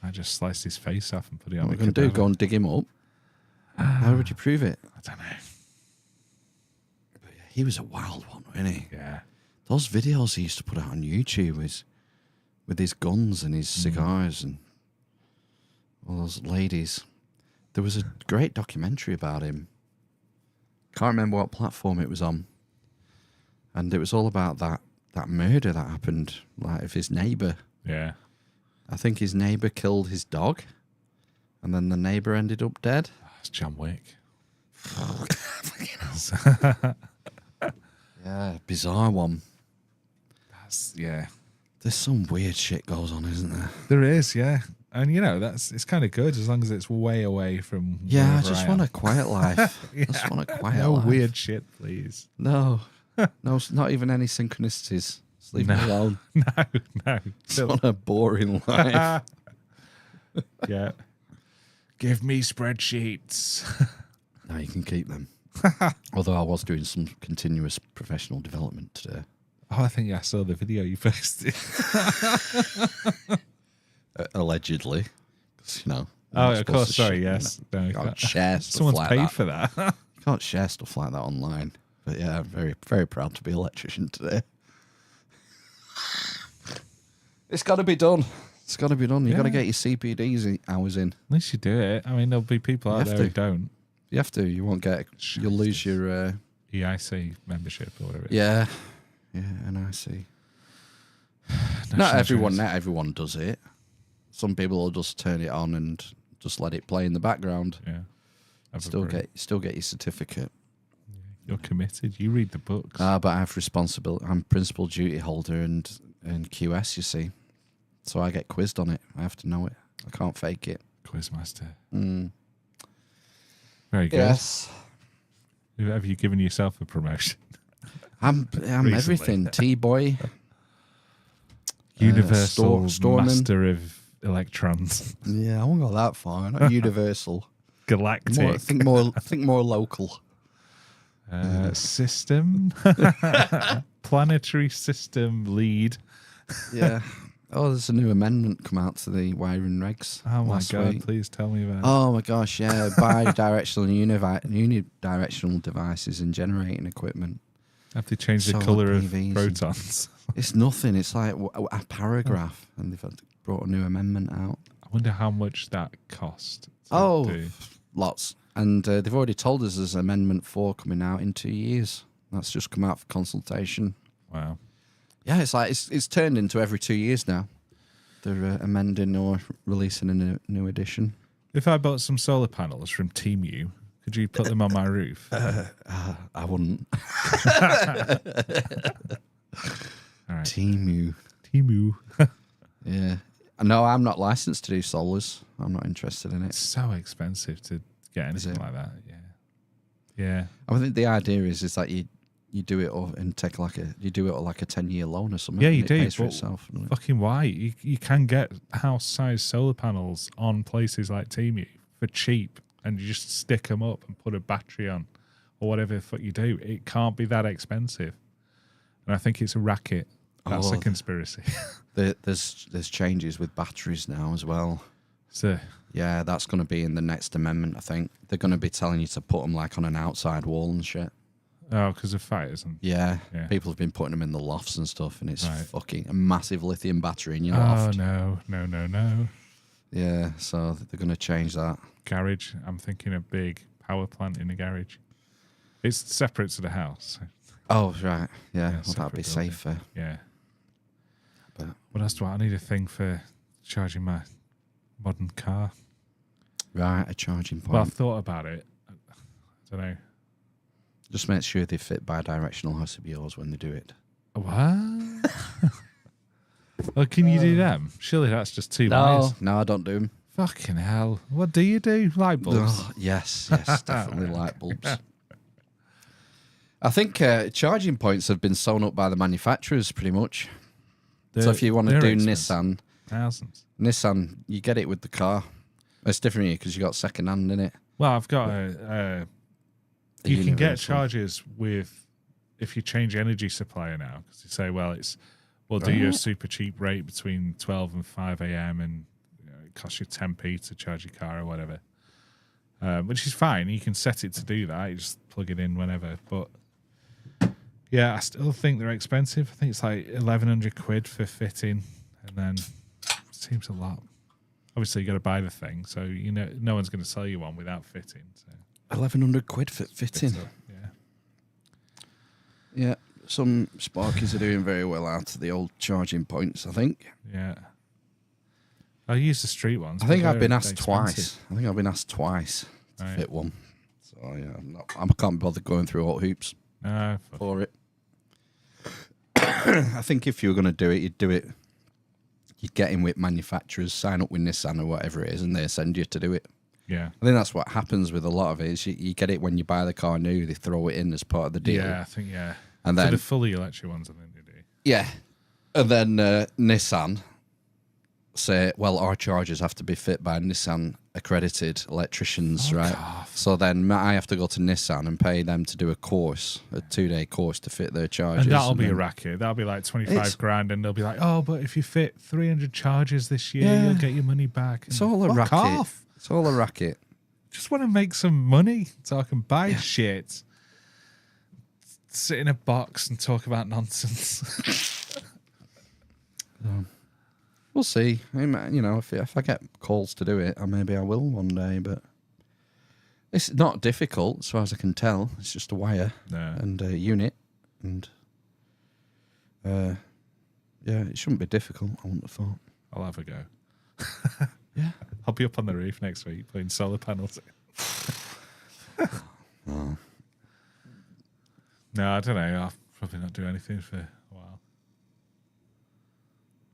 I just sliced his face off and put it on. what we're going to do, go and dig him up. How would you prove it? I don't know. He was a wild one, wasn't he? Yeah. Those videos he used to put out on YouTube with his guns and his cigars and all those ladies. There was a great documentary about him. Can't remember what platform it was on. And it was all about that murder that happened, like, of his neighbour. Yeah. I think his neighbour killed his dog, and then the neighbour ended up dead. That's John Wick. Yeah, bizarre one. Yeah. There's some weird shit goes on, isn't there? There is, yeah. And, it's kind of good as long as it's way away from. Yeah, I just want a quiet life. Yeah. Just want a quiet No life. weird shit, please. No, not even any synchronicities. Just leave me alone. No. Just want a boring life. Yeah. Give me spreadsheets. No, you can keep them. Although I was doing some continuous professional development today. Oh, I think I saw the video you posted. Allegedly. 'Cause, Oh, of course. Sorry, yes. No, You can't share stuff someone's like paid that. for that. You can't share stuff like that online. But yeah, I'm very, very proud to be an electrician today. It's got to be done. It's got to be done. You've got to get your CPDs hours in. At least you do it. I mean, there'll be people out there who don't. You have to. You won't get. You'll lose your. EIC membership or whatever. Yeah, and I see. Not everyone does it. Some people will just turn it on and just let it play in the background. Yeah. Still get your certificate. You're committed. You read the books. But I have responsibility. I'm principal duty holder and QS. You see, so I get quizzed on it. I have to know it. I can't fake it. Quizmaster. Mm. Very good. Yes. Have you given yourself a promotion? I'm everything. T-boy. Universal Storeman. master of electrons. Yeah, I won't go that far. Not universal. Galactic. Think more local. System. Planetary system lead. Yeah. Oh, there's a new amendment come out to the wiring regs. Oh my last God, week. please tell me about it. Oh my gosh, yeah. Bi-directional and unidirectional devices and generating equipment. Have they changed the Solar colour of PVs. protons? It's nothing. It's like a paragraph, and they've brought a new amendment out. I wonder how much that cost. Lots. And they've already told us there's Amendment 4 coming out in 2 years. That's just come out for consultation. Wow. Yeah, it's like it's turned into every 2 years now. They're amending or releasing a new edition. If I bought some solar panels from Temu, could you put them on my roof? I wouldn't. All right. Temu. Yeah. No, I'm not licensed to do solars. I'm not interested in It's it. so expensive to get anything it? like that. Yeah. I think the idea is that you do it and take like a 10-year loan or something. Yeah, and you it do. pays for But itself. doesn't it? fucking why? You can get house-sized solar panels on places like Temu for cheap and you just stick them up and put a battery on or whatever the fuck you do. It can't be that expensive. And I think it's a racket. That's a conspiracy. There's changes with batteries now as well. So yeah, that's going to be in the next amendment, I think. They're going to be telling you to put them like on an outside wall and shit. oh, because of fires and Yeah, Yeah. people have been putting them in the lofts and stuff, and it's Right. fucking a massive lithium battery in your oh loft. no. Yeah, so they're going to change that. Garage. I'm thinking a big power plant in the garage. It's separate to the house. So, Oh, right. Yeah, well, that'd separate be building. safer. yeah. But What else do I need? A thing for charging my modern car. right, a charging point. Well, I've thought about it. I don't know. Just make sure they fit bi-directional has to be yours when they do it. What? Well, can you do them? Surely that's just 2 wires. No, I don't do them. Fucking hell. What do you do? Light bulbs? Oh, yes, definitely light bulbs. I think charging points have been sewn up by the manufacturers pretty much. So if you want to They're do expensive. Thousands. Nissan, you get it with the car. It's different here because you got second hand in it. Well, I've got a you can get charges with if you change energy supplier now because you say, well, we'll do you a super cheap rate between 12 and 5 a.m. and it costs you 10p to charge your car or whatever, which is fine. You can set it to do that. You just plug it in whenever. But yeah, I still think they're expensive. I think it's like 1,100 quid for fitting, and then it seems a lot. Obviously, you got to buy the thing, so you know no one's going to sell you one without fitting. So 1,100 quid for fitting. so, yeah. Yeah, some Sparkies are doing very well out of the old charging points, I think. Yeah. I use the street ones. I think but I've been they're asked expensive. twice to Right. fit one. So yeah, I can't bother going through all hoops No, fuck. for it. I think if you were going to do it, you'd do it. You'd get in with manufacturers, sign up with Nissan or whatever it is, and they send you to do it. Yeah. I think that's what happens with a lot of it. Is you get it when you buy the car new, they throw it in as part of the deal. Yeah, I think, yeah. And For then the fully electric ones, I think they do. yeah, and then Nissan say, well, our chargers have to be fit by Nissan accredited electricians, right? So then I have to go to Nissan and pay them to do a course, a 2-day course to fit their chargers. And that'll be a then- racket. That'll be like 25 It's- grand, and they'll be like, oh, but if you fit 300 charges this year, Yeah. you'll get your money back. It's all a Fuck racket. off. It's all a racket. Just want to make some money so I can buy shit. Sit in a box and talk about nonsense. We'll see. You know, if I get calls to do it, maybe I will one day. But it's not difficult, as far as I can tell. It's just a wire No. and a unit, and yeah, it shouldn't be difficult. I wouldn't have thought. I'll have a go. Yeah. I'll be up on the roof next week putting solar panels in. Oh. No, I don't know. I'll probably not do anything for a while.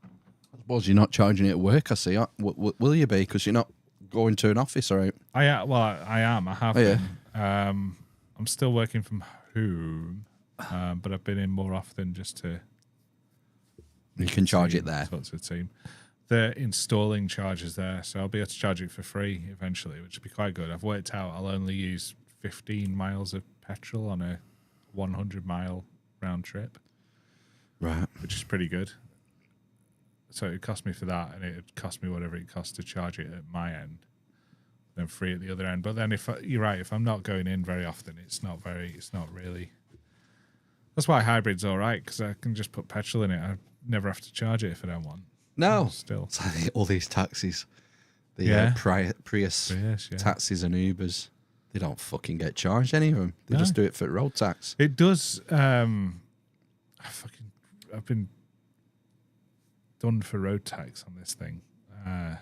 I suppose you're not charging it at work. I see. Will you be? Because you're not going to an office, or out? I am. I have Oh, yeah. been. I'm still working from home, but I've been in more often just to. You can charge it there. Talk to the team. They're installing chargers there, so I'll be able to charge it for free eventually, which would be quite good. I've worked out I'll only use 15 miles of petrol on a 100-mile round trip, Right. which is pretty good. So it cost me for that, and it would cost me whatever it costs to charge it at my end, then free at the other end. But then you're right, if I'm not going in very often, it's not really. That's why hybrid's all right, because I can just put petrol in it. I never have to charge it if I don't want. No. Still. It's like all these taxis, the Yeah. Prius Yes, yeah. taxis and Ubers, they don't fucking get charged, any of them. They No. just do it for road tax. It does. I've been done for road tax on this thing. I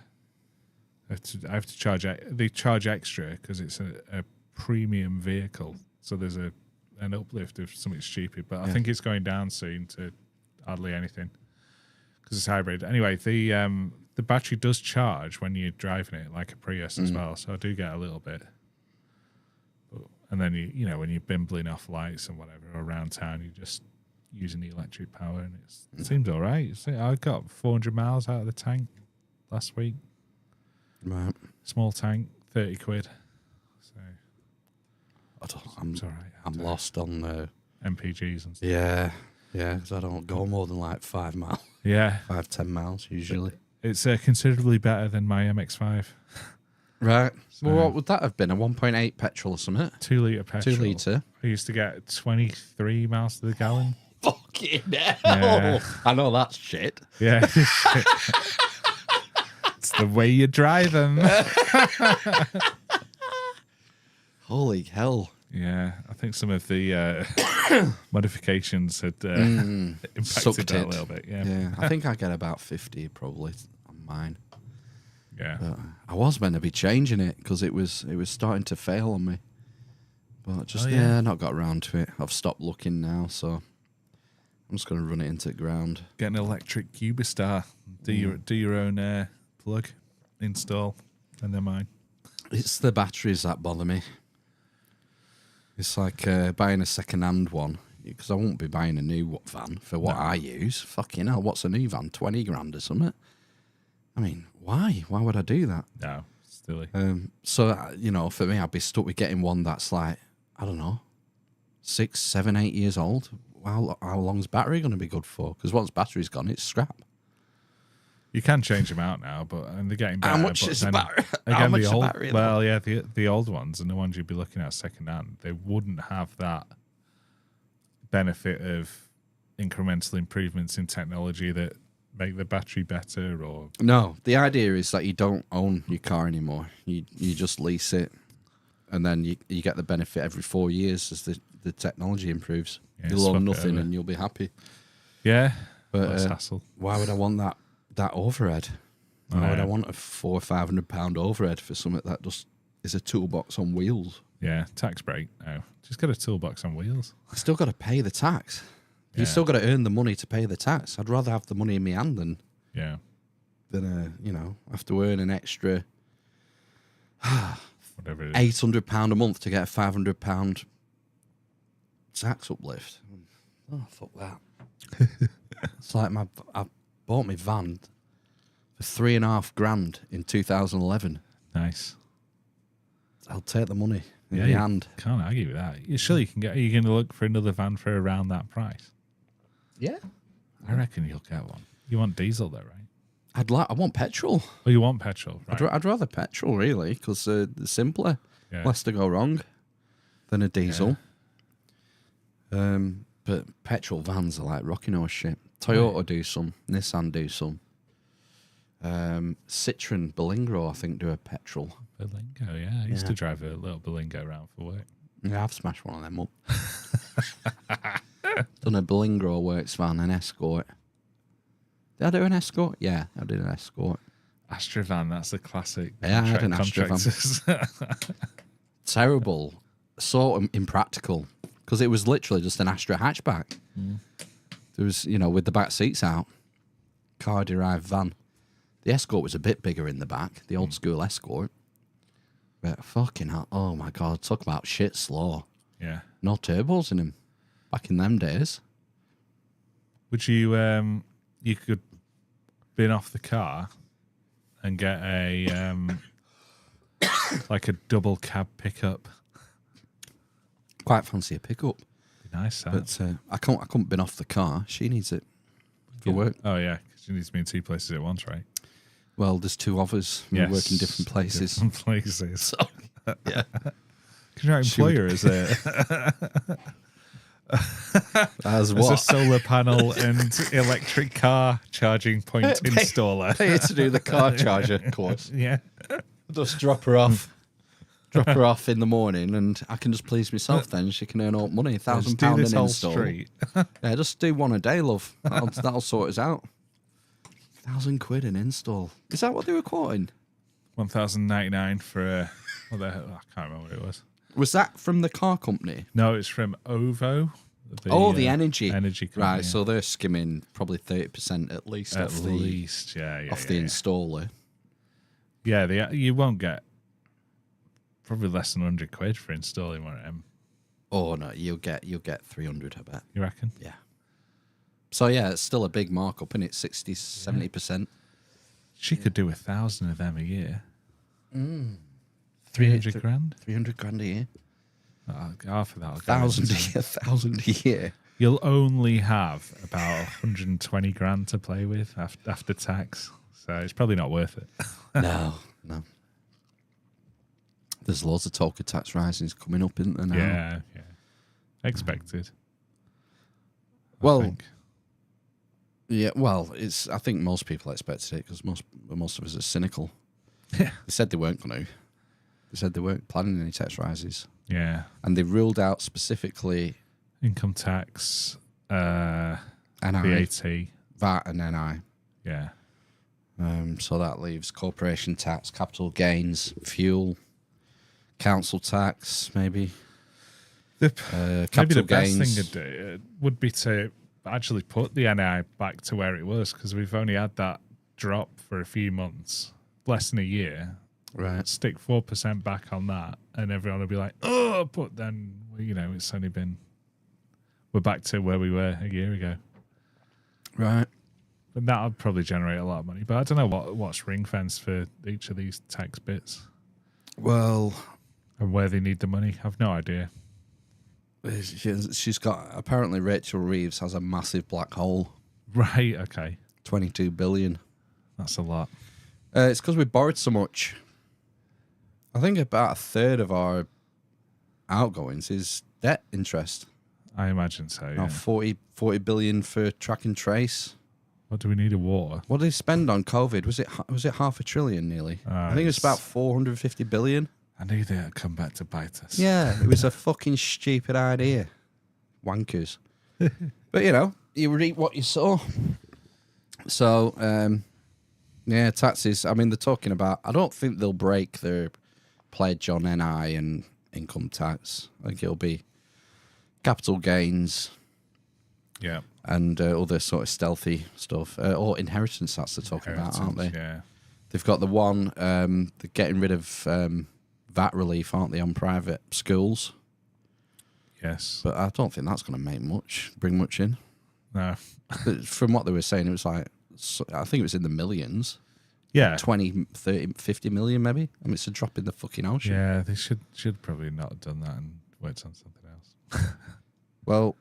have to charge. They charge extra because it's a premium vehicle. So there's an uplift of something stupid. But I think it's going down soon to hardly anything because it's hybrid. Anyway, the battery does charge when you're driving it like a Prius as well. So I do get a little bit. And then you know when you're bimbling off lights and whatever around town, you're just using the electric power, and it seems all right. I got 400 miles out of the tank last week. Right. Small tank, 30 quid. So I'm it's all right. I'm lost on MPGs and stuff. yeah, because I don't go more than like 5 miles, Yeah. 5-10 miles usually. It's considerably better than my MX-5. Right. So- Well, what would that have been? A 1.8 petrol or something? 2 litre petrol. 2 litre. I used to get 23 miles to the gallon. Fucking hell! Yeah. I know that's shit. Yeah. It's the way you drive them. Holy hell! Yeah, I think some of the modifications had impacted Sucked that it a little bit. Yeah, I think I get about 50 probably on mine. Yeah. But I was meant to be changing it because it was starting to fail on me. But just not got around to it. I've stopped looking now, so I'm just going to run it into the ground. Get an electric Cubistar. Do your own plug install, and then mine. It's the batteries that bother me. It's like buying a second-hand one, because I won't be buying a new van for what I use. Fucking hell, what's a new van? 20 grand or something? I mean, why? Why would I do that? No, silly. So, for me, I'd be stuck with getting one that's like, I don't know, 6, 7, 8 years old. How long's battery going to be good for? Because once battery's gone, it's scrap. You can change them out now, and they're getting better. How much but is then the battery? Again, How much the is old, battery? well, yeah, the old ones and the ones you'd be looking at second-hand, they wouldn't have that benefit of incremental improvements in technology that make the battery better. Or No, the idea is that you don't own your car anymore. You just lease it, and then you get the benefit every 4 years as the technology improves. Yeah, You'll swap own it nothing over. and you'll be happy. yeah, But less hassle. why would I want that overhead? Why would know. I want a £400 or £500 overhead for something that just is a toolbox on wheels? Yeah, tax break. No, just get a toolbox on wheels. I still got to pay the tax. Yeah. You still got to earn the money to pay the tax. I'd rather have the money in my hand than Yeah, have to earn an extra whatever it is. £800 a month to get a £500 tax uplift. Oh, fuck that. It's like I bought my van for £3,500 in 2011. Nice. I'll take the money in Yeah, my you hand. can't argue with that. Surely you can get. Are you going to look for another van for around that price? Yeah. I reckon you'll get one. You want diesel though, right? I want petrol. Oh, you want petrol, right? I'd rather petrol, really, because they're simpler. Yeah. Less to go wrong than a diesel. But petrol vans are like rocking horse shit. Toyota do some. Nissan do some. Citroen Berlingo, I think, do a petrol. Berlingo, yeah. I used to drive a little Berlingo around for work. Yeah, I've smashed one of them up. Done a Berlingo works van, an Escort. Did I do an Escort? Yeah, I did an Escort. Astrovan, that's a classic. Yeah, I had an contractors. Terrible. So impractical. Because it was literally just an Astra hatchback. There was, with the back seats out. Car-derived van. The Escort was a bit bigger in the back. The old school Escort. But fucking hell. Oh my God. Talk about shit slow. Yeah. No turbos in him. Back in them days. Would you, you could bin off the car and get a, like a double cab pickup. Quite fancy a pickup. Be nice, that. But I couldn't bin off the car. She needs it for work. Oh, yeah, because you need to be in 2 places at once, right? Well, there's 2 of us. We work in different places. Different places. So, yeah. Because your employer is a As a what? solar panel and electric car charging point installer. Pay her to do the car charger course. Yeah. Just drop her off. Drop her off in the morning, and I can just please myself. Then she can earn all money. Just £1,000 do this in whole install. street. Yeah, just do one a day, love. That'll sort us out. £1,000 in install. Is that what they were quoting? 1,099 for a, what the hell? I can't remember what it was. Was that from the car company? No, it's from OVO. The energy company. Right, so they're skimming probably 30% at least At off least, the yeah. installer. Yeah, you won't get probably less than £100 for installing one of them. Oh no, you'll get 300, I bet. You reckon? Yeah. So yeah, it's still a big markup, and it's 60-70%. She could do 1,000 of them a year. 300 grand? 300 grand a year. Half of that. 1,000 a year. You'll only have about 120 grand to play with after tax. So it's probably not worth it. No. There's loads of talk of tax risings coming up, isn't there now? Yeah. Expected. Well, I think. yeah. Well, I think most people expected it because most of us are cynical. Yeah. They said they weren't going to. They said they weren't planning any tax rises, Yeah. and they ruled out specifically Income tax, NI, VAT. and NI. Yeah. So that leaves corporation tax, capital gains, fuel, council tax, maybe. Maybe Capital the best gains. thing to do would be to actually put the NI back to where it was, because we've only had that drop for a few months, less than a year. Right. Stick 4% back on that, and everyone will be like, "Oh!" But then it's only been we're back to where we were a year ago. Right. But that'll probably generate a lot of money. But I don't know what's ring fenced for each of these tax bits Well, and where they need the money. I've no idea. she's got, apparently Rachel Reeves has a massive black hole, Right? Okay, 22 billion. that's a lot. It's because we borrowed so much. I think about a third of our outgoings is debt interest. I imagine so. Now Yeah. 40 billion for track and trace. What do we need a war? What did they spend on COVID? Was it half a trillion nearly? I think it was about 450 billion. I knew they'd come back to bite us. Yeah, it was a fucking stupid idea. Wankers. But you reap what you sow. So, yeah, taxes. I mean, they're talking about, I don't think they'll break their pledge on NI and income tax. I think it'll be capital gains Yeah. and other sort of stealthy stuff. Or inheritance tax they're talking about, aren't they? Yeah. They've got the one, they're getting rid of VAT relief, aren't they, on private schools? Yes. But I don't think that's going to bring much in. No. But from what they were saying, it was like, I think it was in the millions. Yeah. 20, 30, 50 million maybe. I mean, it's a drop in the fucking ocean. Yeah, they should probably not have done that and worked on something else. Well,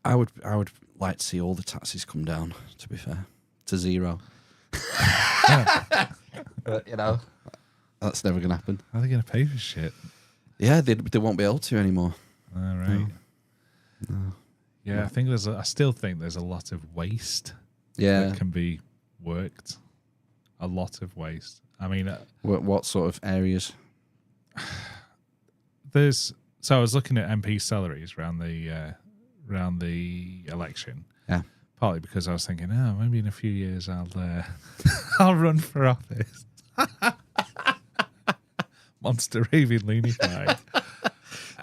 I would like to see all the taxes come down, to be fair, to zero. But, that's never going to happen. How are they going to pay for shit? Yeah, they won't be able to anymore. All right. No. Yeah, I still think there's a lot of waste Yeah. that can be worked. A lot of waste. I mean, What sort of areas? so I was looking at MP salaries around the election. Yeah. Partly because I was thinking, maybe in a few years I'll I'll run for office. Monster raving loony flag.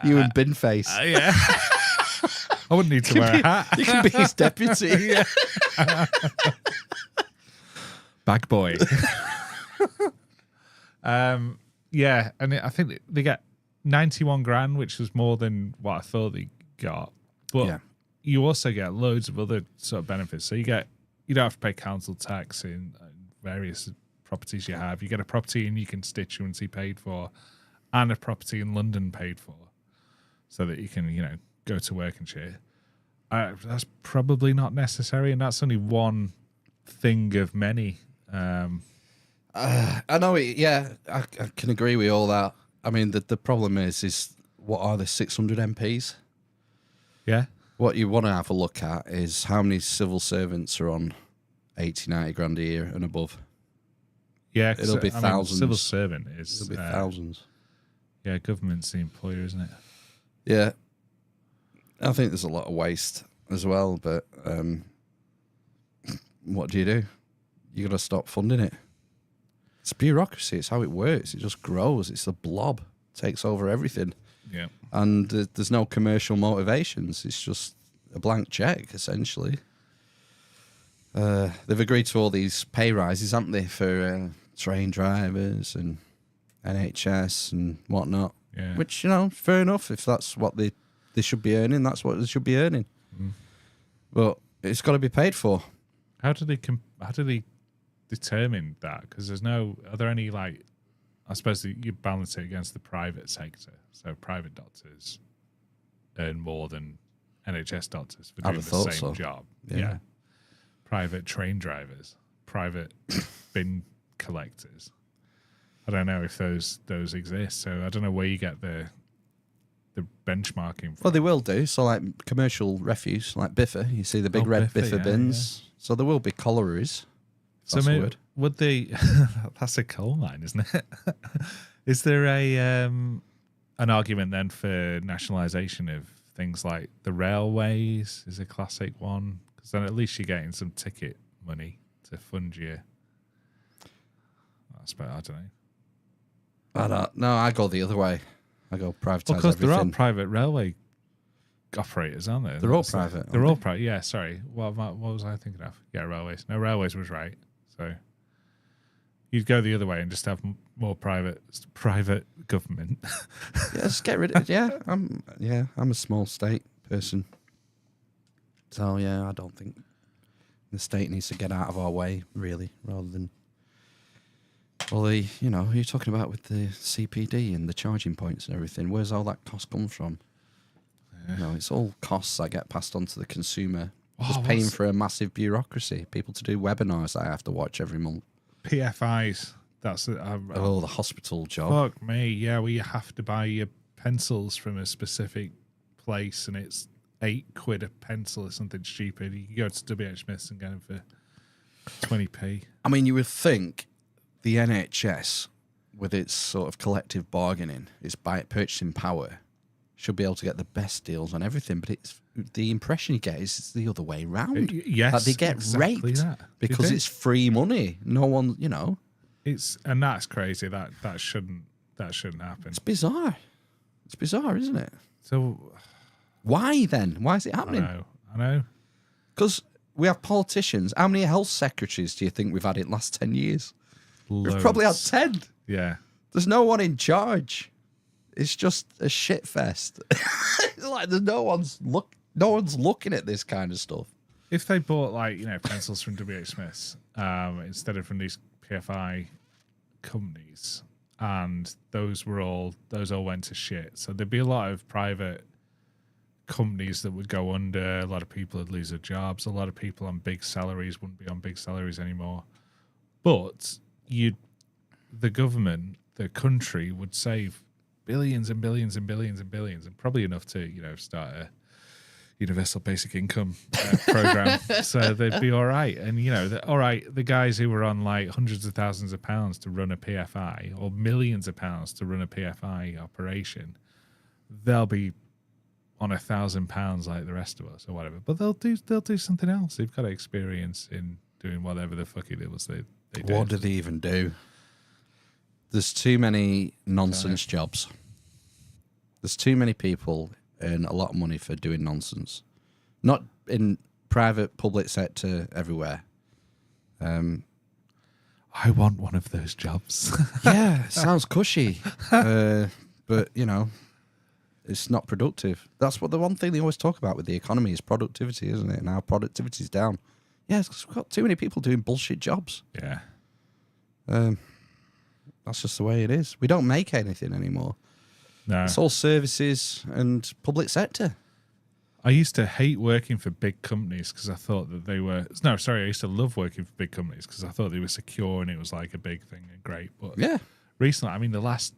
You and Bin Face. Yeah. I wouldn't need to wear a hat. You can be his deputy. Bag boy. Yeah, and I think they get 91 grand, which was more than what I thought they got. But Yeah. you also get loads of other sort of benefits. So you don't have to pay council tax in various properties you have. You get a property in your constituency paid for, and a property in London paid for, so that you can go to work and shit. That's probably not necessary, and that's only one thing of many. I know it. Yeah, I can agree with all that. I mean, the problem is what are the 600 MPs? Yeah. What you want to have a look at is how many civil servants are on 80, 90 grand a year and above. Yeah, 'cause, It'll be thousands. Civil servant is It'll be thousands. Yeah, government's the employer, isn't it? Yeah. I think there's a lot of waste as well, but what do? You got to stop funding it. It's bureaucracy. It's how it works. It just grows. It's a blob. Takes over everything. Yeah. And there's no commercial motivations. It's just a blank check, essentially. They've agreed to all these pay rises, haven't they, for train drivers and NHS and whatnot. Yeah. Which, fair enough. If that's what they should be earning, that's what they should be earning. Mm. But it's got to be paid for. How do they determine that? Because are there any I suppose you balance it against the private sector. So private doctors earn more than NHS doctors for doing the same job. Yeah. Private train drivers, private bin collectors. I don't know if those exist. So I don't know where you get the benchmarking from. Well, they will do. So, like commercial refuse, like Biffa, you see the big red Biffa bins. Yeah. So there will be collieries. So maybe, would they? That's a coal mine, isn't it? Is there an argument then for nationalisation of things like the railways? Is a classic one, because then at least you're getting some ticket money to fund your. I don't know. I don't. No, I go the other way. I go privatise because everything. There are private railway operators, aren't there? They're all private. They're all private. Yeah, sorry. What was I thinking of? Yeah, railways. No, railways was right. So you'd go the other way and just have more private government. Yeah, just get rid of it. Yeah, I'm a small state person. So yeah, I don't think the state needs to get out of our way, really, rather than. Well, you're talking about with the CPD and the charging points and everything. Where's all that cost come from? Yeah. It's all costs that get passed on to the consumer. Just paying for a massive bureaucracy. People to do webinars that I have to watch every month. PFIs. That's it. The hospital job. Fuck me. Yeah, well, you have to buy your pencils from a specific place, and it's £8 a pencil or something stupid. You can go to WH Smith's and get them for 20p. I mean, you would think the NHS, with its sort of collective bargaining, its purchasing power, should be able to get the best deals on everything. But the impression you get is it's the other way round. Yes, that they get exactly raped that. because it's free money. No one, and that's crazy. That shouldn't happen. It's bizarre. It's bizarre, isn't it? So why then? Why is it happening? I know. Because we have politicians. How many health secretaries do you think we've had in the last 10 years? Loads. We've probably had 10. Yeah. There's no one in charge. It's just a shit fest. It's like there's no one's looking at this kind of stuff. If they bought pencils from WH Smith's instead of from these PFI companies, and those all went to shit, so there'd be a lot of private companies that would go under. A lot of people would lose their jobs. A lot of people on big salaries wouldn't be on big salaries anymore. But the government, the country, would save billions and billions and billions and billions, and probably enough to start a universal basic income program. So they'd be all right. And the guys who were on like hundreds of thousands of pounds to run a PFI, or millions of pounds to run a PFI operation, they'll be on £1,000 like the rest of us or whatever. But they'll do something else. They've got experience in doing whatever the fuck it was they do. What do they even do? There's too many nonsense jobs. There's too many people earn a lot of money for doing nonsense. Not in private, public sector, everywhere. I want one of those jobs. Yeah, it sounds cushy. But, it's not productive. That's what the one thing they always talk about with the economy is productivity, isn't it? Now productivity's down. Yeah, it's 'cause we've got too many people doing bullshit jobs. Yeah. That's just the way it is. We don't make anything anymore. No. It's all services and public sector. I used to hate working for big companies because I thought that they were... No, sorry, I used to love working for big companies because I thought they were secure and it was like a big thing and great. But yeah, recently, the last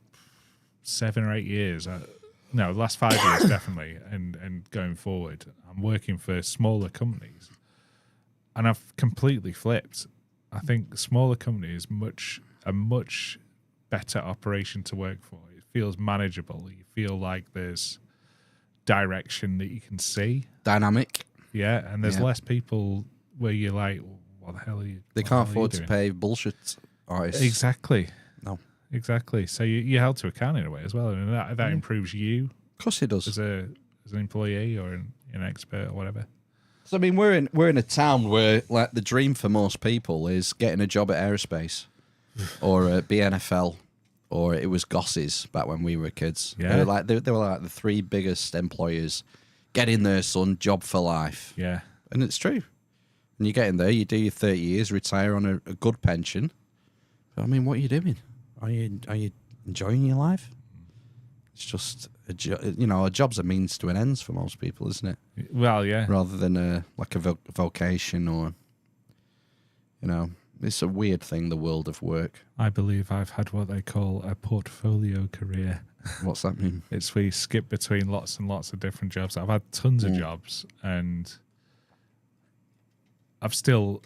7 or 8 years... the last 5 years definitely, and going forward, I'm working for smaller companies, and I've completely flipped. I think smaller companies a much better operation to work for. It feels manageable. You feel like there's direction that you can see, dynamic. Yeah, and there's less people where you're like, what the hell are you? They can't afford to pay bullshit artists. Exactly. No. Exactly. So you're held to account in a way as well, and that improves you. Of course, it does. As an employee or an expert or whatever. So we're in a town where like the dream for most people is getting a job at aerospace, or at BNFL, or it was Goss's back when we were kids. Yeah. They were like the 3 biggest employers. Get in there, son. Job for life. Yeah. And it's true. And you get in there, you do your 30 years, retire on a good pension. But, what are you doing? Are you enjoying your life? It's just a job's a means to an end for most people, isn't it? Well, yeah. Rather than a vocation or, it's a weird thing, the world of work. I believe I've had what they call a portfolio career. What's that mean? It's where you skip between lots and lots of different jobs. I've had tons of jobs, and I still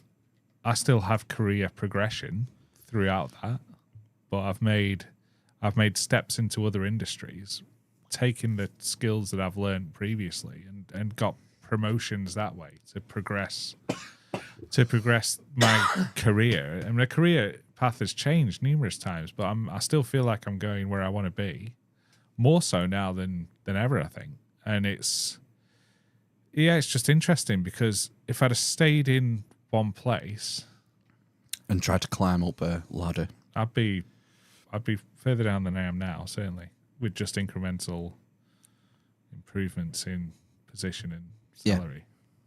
have career progression throughout that, but I've made steps into other industries, taking the skills that I've learned previously and got promotions that way to progress my career. And my career path has changed numerous times, but I still feel like I'm going where I want to be, more so now than ever, I think. And it's just interesting, because if I'd have stayed in one place And tried to climb up a ladder. I'd be further down than I am now, certainly, with just incremental improvements in position and salary.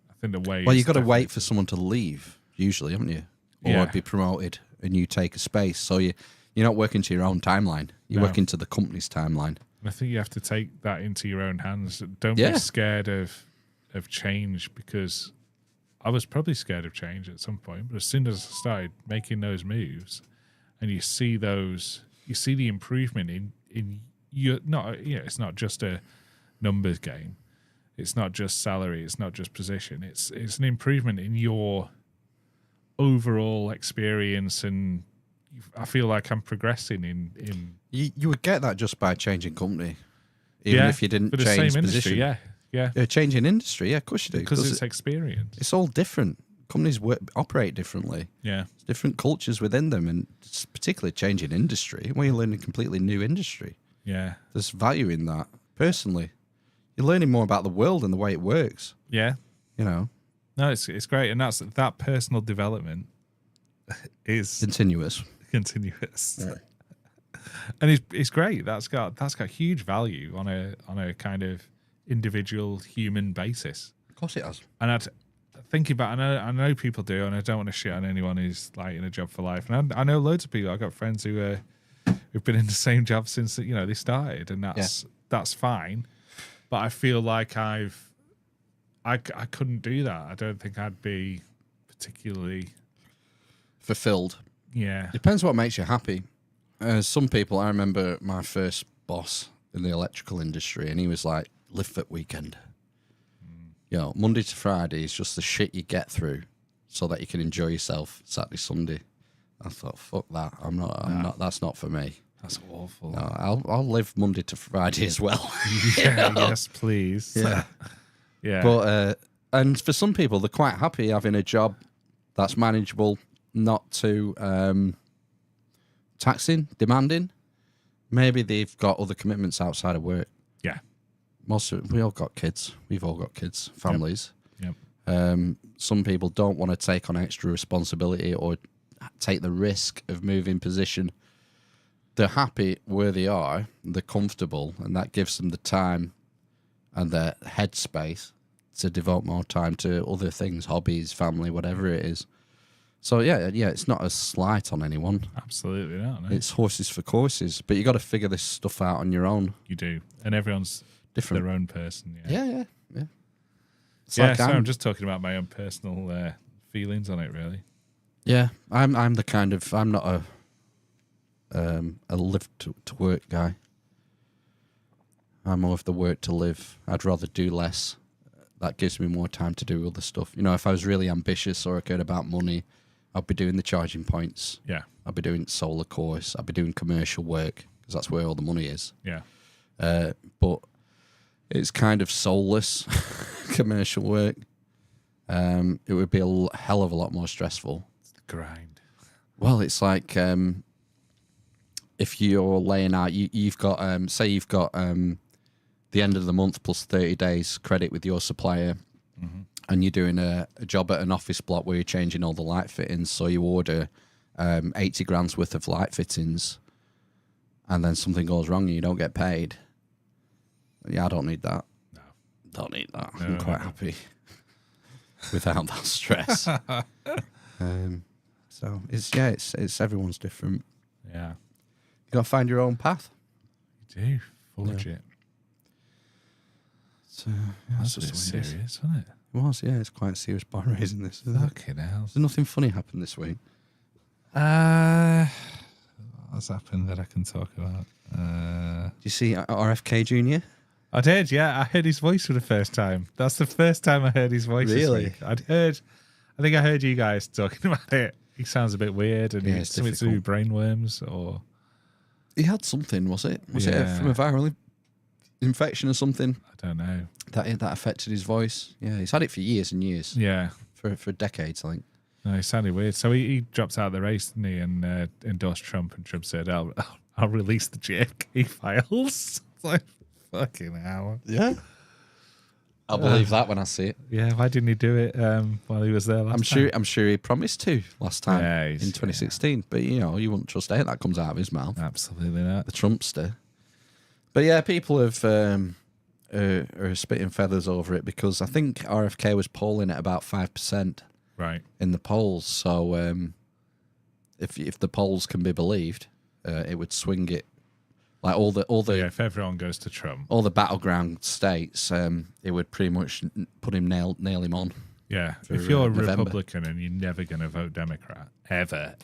I think the way. Well, you've got to wait for someone to leave, usually, haven't you? Or Yeah. be promoted and you take a space. So you're not working to your own timeline. You're No. working to the company's timeline. And I think you have to take that into your own hands. Don't Yeah. be scared of change, because I was probably scared of change at some point. But as soon as I started making those moves, and you see the improvement in your it's not just a numbers game. It's not just salary. It's not just position. It's an improvement in your overall experience, and I feel like I'm progressing in You would get that just by changing company. Even if you didn't for the change same position. industry, yeah, Changing industry, yeah, of course you do. because it's experience. It's all different. Companies operate differently. Yeah, There's different cultures within them, and it's particularly changing industry, where you're learning a completely new industry. yeah, There's value in that. Personally, you're learning more about the world and the way it works. yeah. No, it's great, and that personal development is continuous. continuous, and it's great. That's got huge value on a kind of individual human basis. Of course it has. And I'd think about, I know people do, and I don't want to shit on anyone who's like in a job for life. And I know loads of people. I've got friends who've been in the same job since they started, and that's fine. But I feel like I couldn't do that. I don't think I'd be particularly Fulfilled. Yeah. Depends what makes you happy. Some people, I remember my first boss in the electrical industry, and he was like, live for weekend. Monday to Friday is just the shit you get through so that you can enjoy yourself Saturday, Sunday. I thought, fuck that. I'm not, that's not for me. That's awful. No, I'll live Monday to Friday as well. Yeah, yes, please. Yeah. Yeah. But, and for some people, they're quite happy having a job that's manageable, not too taxing, demanding. Maybe they've got other commitments outside of work. Yeah. We all got kids. We've all got kids, families. Yep. Some people don't want to take on extra responsibility or take the risk of moving position. They're happy where they are. They're comfortable, and that gives them the time and their headspace to devote more time to other things, hobbies, family, whatever it is. So yeah, it's not a slight on anyone. Absolutely not. No. It's horses for courses, but you got to figure this stuff out on your own. You do, and everyone's Different. their own person. Yeah. It's Yeah. like So I'm just talking about my own personal feelings on it, really. Yeah, I'm the kind of, I'm not a live to work guy. I'm more of the work to live. I'd rather do less. That gives me more time to do other stuff. If I was really ambitious or I cared about money, I'd be doing the charging points. Yeah. I'd be doing solar course. I'd be doing commercial work, because that's where all the money is. Yeah. But it's kind of soulless commercial work. It would be a hell of a lot more stressful. It's the grind. Well, it's like if you're laying out, you've got, say you've got the end of the month plus 30 days credit with your supplier, and you're doing a job at an office block where you're changing all the light fittings, so you order 80 grand's worth of light fittings, and then something goes wrong and you don't get paid. Yeah, I don't need that. No. Don't need that. No, I'm quite happy without that stress. So it's everyone's different. Yeah. got to find your own path. You do. Forge it. So, That's a bit serious, wasn't it? It was, yeah. It's quite serious barn raising this. Isn't it? Fucking hell. There's nothing funny happened this week. What's happened that I can talk about? Did you see RFK Jr.? I did, yeah. I heard his voice for the first time. That's the first time I heard his voice Really? this week. I think I heard you guys talking about it. He sounds a bit weird, and Yeah, it's it's something to do with difficult. brainworms, or He had something, was it? Was it Yeah. from a viral infection or something I don't know. that affected his voice? Yeah, he's had it for years and years. Yeah. For decades, I think. No, he sounded weird. So he dropped out of the race, didn't he, and endorsed Trump, and Trump said, I'll release the JFK files. It's like, fucking hell. Yeah. I'll believe that when I see it. Yeah, why didn't he do it while he was there last time? I'm sure he promised to last time Yeah, in 2016. But you wouldn't trust anything that comes out of his mouth. Absolutely not. The Trumpster. But yeah, people have are spitting feathers over it because I think RFK was polling at about 5% Right. in the polls. So if the polls can be believed, it would swing it. Like all the Yeah, if everyone goes to Trump. all the battleground states, it would pretty much put him nail him on. Yeah, for, if you're a November. Republican and you're never going to vote Democrat, ever,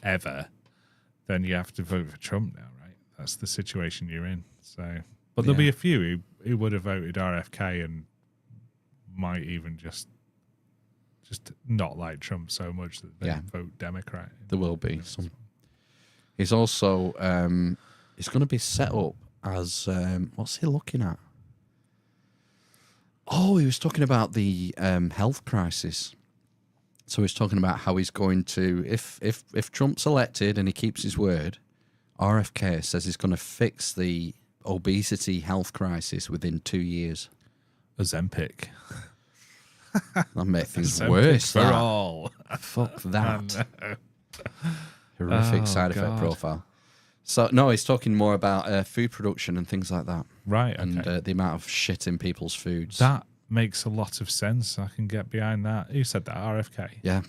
then you have to vote for Trump now, right? That's the situation you're in. So, but there'll be a few who would have voted RFK and might even just not like Trump so much that they vote Democrat. There will be some. He's also he's going to be set up as what's he looking at? Oh, he was talking about the health crisis. So he's talking about how he's going to, if Trump's elected and he keeps his word, RFK says he's going to fix the obesity health crisis within 2 years. Ozempic. That'll make things Ozempic worse. for that. all. Fuck that. No. Horrific Oh, side effect God. profile. So no, he's talking more about food production and things like that, Right, okay. and the amount of shit in people's foods. That makes a lot of sense. I can get behind that. Who said that? RFK? Yeah,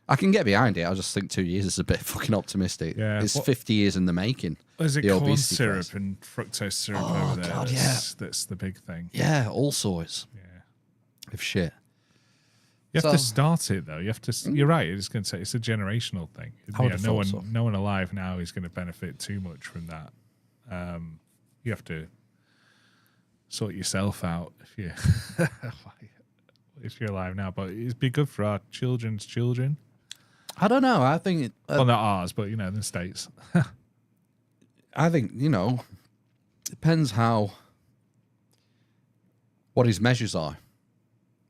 I can get behind it. I just think 2 years is a bit fucking optimistic. Yeah, It's what- 50 years in the making. Is it the corn obesity syrup crisis. and fructose syrup Oh, over there? God, That's the big thing. Yeah, all sorts Yeah. of shit. You have to So- start it though. You have to. You're right. It's going to take. It's a generational thing. I would have no one, thought so. no one alive now is going to benefit too much from that. You have to sort yourself out if you if you're alive now. But it'd be good for our children's children. I don't know. I think Well, not ours, but in the States. depends what his measures are,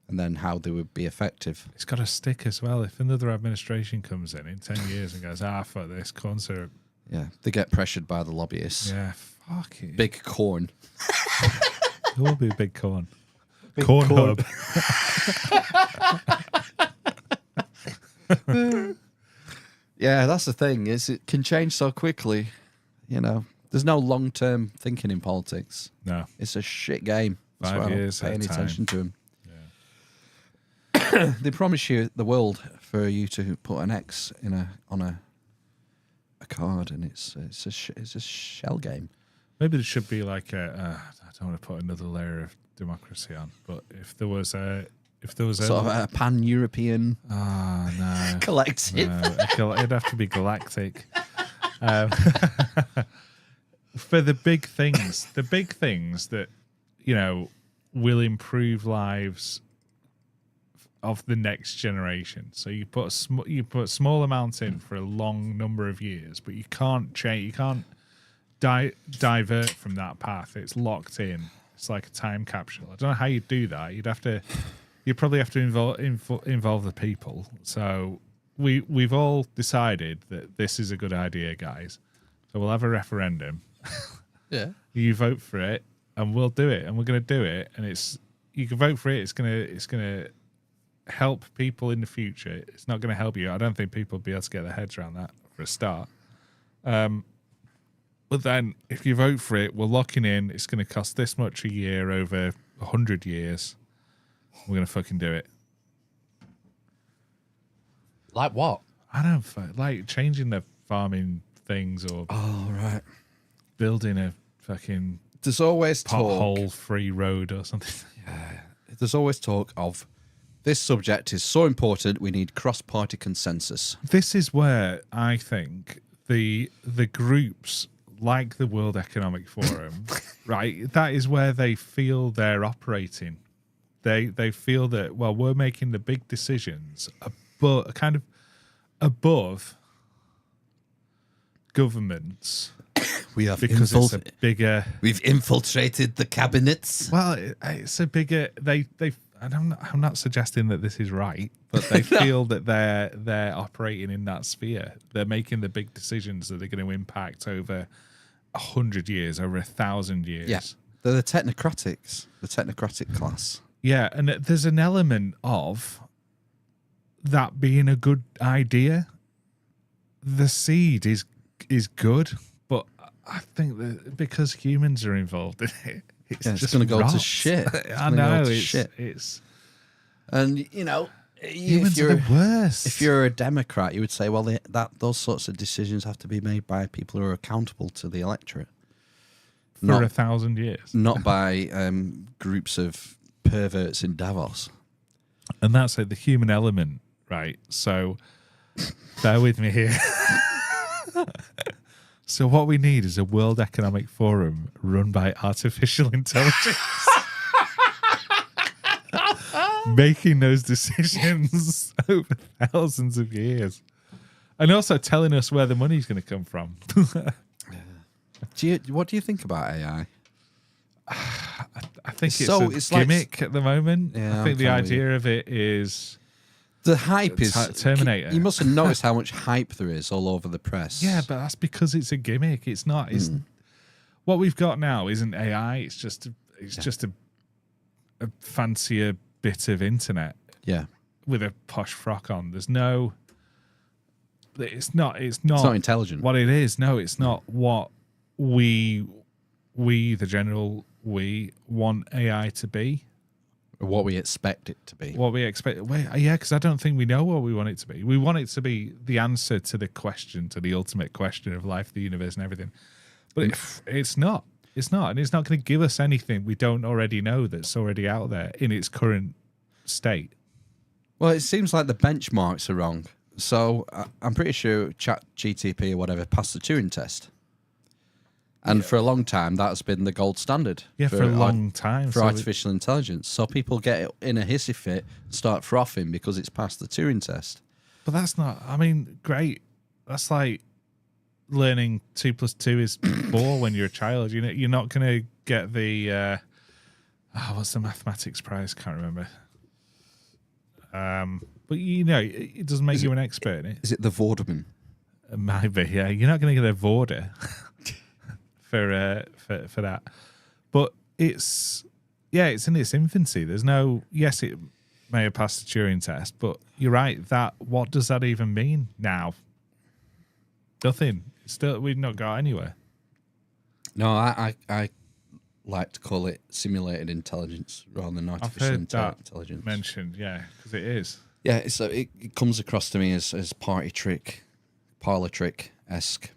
and then how they would be effective. It's got to stick as well. If another administration comes in 10 years and goes, fuck this corn syrup. Yeah, they get pressured by the lobbyists. Yeah, fuck it. Big corn. It will be a big corn. Big corn corn. hub. Yeah, that's the thing. It can change so quickly. There's no long-term thinking in politics. No. It's a shit game. That's 5 why I don't years pay at a any time. attention to them. Yeah. They promise you the world for you to put an X on a card, and it's a shell game. Maybe there should be like I don't want to put another layer of democracy on, but if there was a Sort of a pan-European no. collective. No, it'd have to be galactic. For the big things that will improve lives of the next generation. So you put a small amount in for a long number of years, but you can't change. You can't divert from that path. It's locked in. It's like a time capsule. I don't know how you do that. You'd probably have to involve the people. So we've all decided that this is a good idea, guys. So we'll have a referendum. Yeah. You vote for it, and we'll do it, and we're going to do it. And you can vote for it. It's gonna help people in the future. It's not going to help you. I don't think people will be able to get their heads around that for a start. But then, if you vote for it, we're locking in. It's going to cost this much a year over 100 years. We're going to fucking do it. Like what? I don't like changing the farming things or right. building a fucking There's always talk. pothole-free road or something. There's always talk of this subject is so important. We need cross-party consensus. This is where I think the groups like the World Economic Forum, right? That is where they feel they're operating. They feel that, well, we're making the big decisions above governments. We have because it's a bigger. We've infiltrated the cabinets. Well, it's a bigger. And I'm not suggesting that this is right, but they feel that they're operating in that sphere. They're making the big decisions that are going to impact over 100 years, over 1,000 years. Yeah, they're the technocratic class. Yeah, and there's an element of that being a good idea. The seed is good, but I think that because humans are involved in it, it's just going to go rot. to shit. I know it's and humans are the worst. If you're a Democrat, you would say, well, those sorts of decisions have to be made by people who are accountable to the electorate for 1,000 years, not by groups of perverts in Davos. And that's like the human element, right? So bear with me here. So what we need is a World Economic Forum run by artificial intelligence. Making those decisions over thousands of years. And also telling us where the money's going to come from. What do you think about AI? I think it's a gimmick at the moment. Yeah, I think the idea of it is... The hype is Terminator. You must have noticed how much hype there is all over the press. Yeah, but that's because it's a gimmick. It's not. It's what we've got now isn't AI. It's just a fancier bit of internet. Yeah, with a posh frock on. There's no. It's not intelligent. What it is? No, it's not what we the general we want AI to be. What we expect it to be. What we expect. Yeah, because I don't think we know what we want it to be. We want it to be the answer to the question, to the ultimate question of life, the universe, and everything. But it's not. It's not. And it's not going to give us anything we don't already know that's already out there in its current state. Well, it seems like the benchmarks are wrong. So I'm pretty sure ChatGPT or whatever passed the Turing test. And for a long time, that's been the gold standard. Yeah, for a long time. For artificial intelligence. So people get in a hissy fit and start frothing because it's passed the Turing test. But that's not, I mean, great. That's like learning 2 + 2 is 4 when you're a child. You know, you're not going to get the, what's the mathematics prize? Can't remember. But, you know, it doesn't make you an expert in it. Is it the Vorderman? Maybe, yeah. You're not going to get a Vorder. For that, but it's in its infancy. There's no, yes, it may have passed the Turing test, but you're right. That what does that even mean now? Nothing. Still, we've not got anywhere. No, I like to call it simulated intelligence rather than artificial intelligence. Mentioned, yeah, because it is. Yeah, so it comes across to me as parlor trick-esque.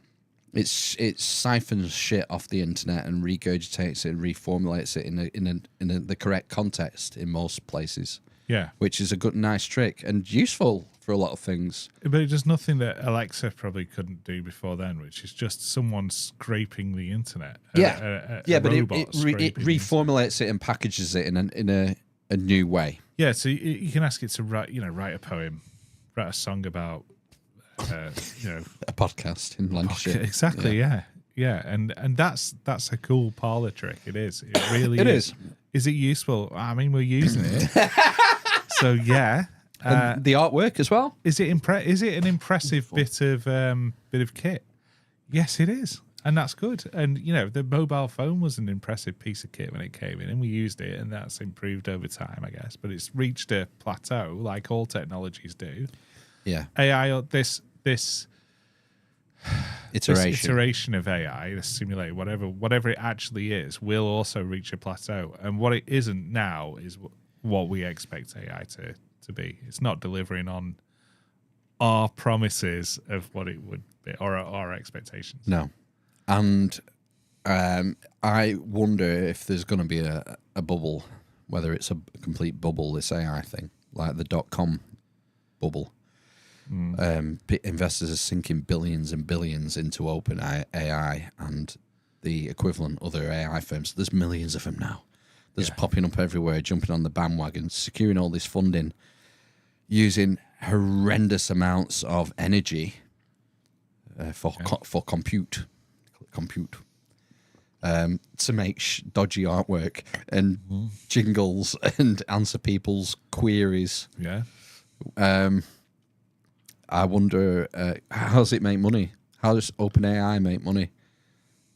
It siphons shit off the internet and regurgitates it and reformulates it in the correct context in most places. Yeah, which is a nice trick and useful for a lot of things. But it does nothing that Alexa probably couldn't do before then, which is just someone scraping the internet. But it reformulates it and packages it in a new way. Yeah, so you can ask it to write a poem, write a song about. A podcast in Lancashire. Exactly, yeah. And that's a cool parlor trick. It is. It really is. Is it useful? I mean, we're using it. So yeah. And the artwork as well. Is it an impressive bit of kit? Yes, it is. And that's good. And the mobile phone was an impressive piece of kit when it came in, and we used it, and that's improved over time, I guess. But it's reached a plateau like all technologies do. Yeah. AI, this iteration of AI, this simulator, whatever it actually is, will also reach a plateau. And what it isn't now is what we expect AI to be. It's not delivering on our promises of what it would or our expectations. No. And I wonder if there's going to be a bubble, whether it's a complete bubble, this AI thing, like the .com bubble. Investors are sinking billions and billions into open AI and the equivalent other AI firms. There's millions of them now. There's popping up everywhere, jumping on the bandwagon, securing all this funding, using horrendous amounts of energy for compute to make dodgy artwork and jingles and answer people's queries. Yeah. I wonder, how does it make money? How does OpenAI make money?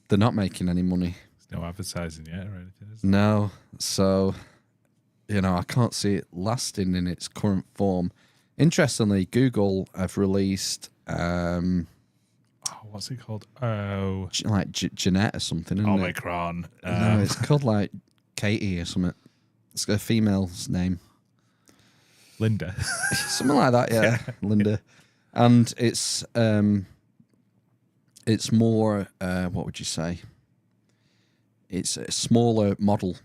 They're not making any money. There's no advertising yet or anything, is there? No. So, I can't see it lasting in its current form. Interestingly, Google have released... what's it called? Oh. Like Jeanette or something, isn't it? Omicron. No, it's called like Katie or something. It's got a female's name. Linda. Something like that, yeah. Linda. And it's more, what would you say? It's a smaller model.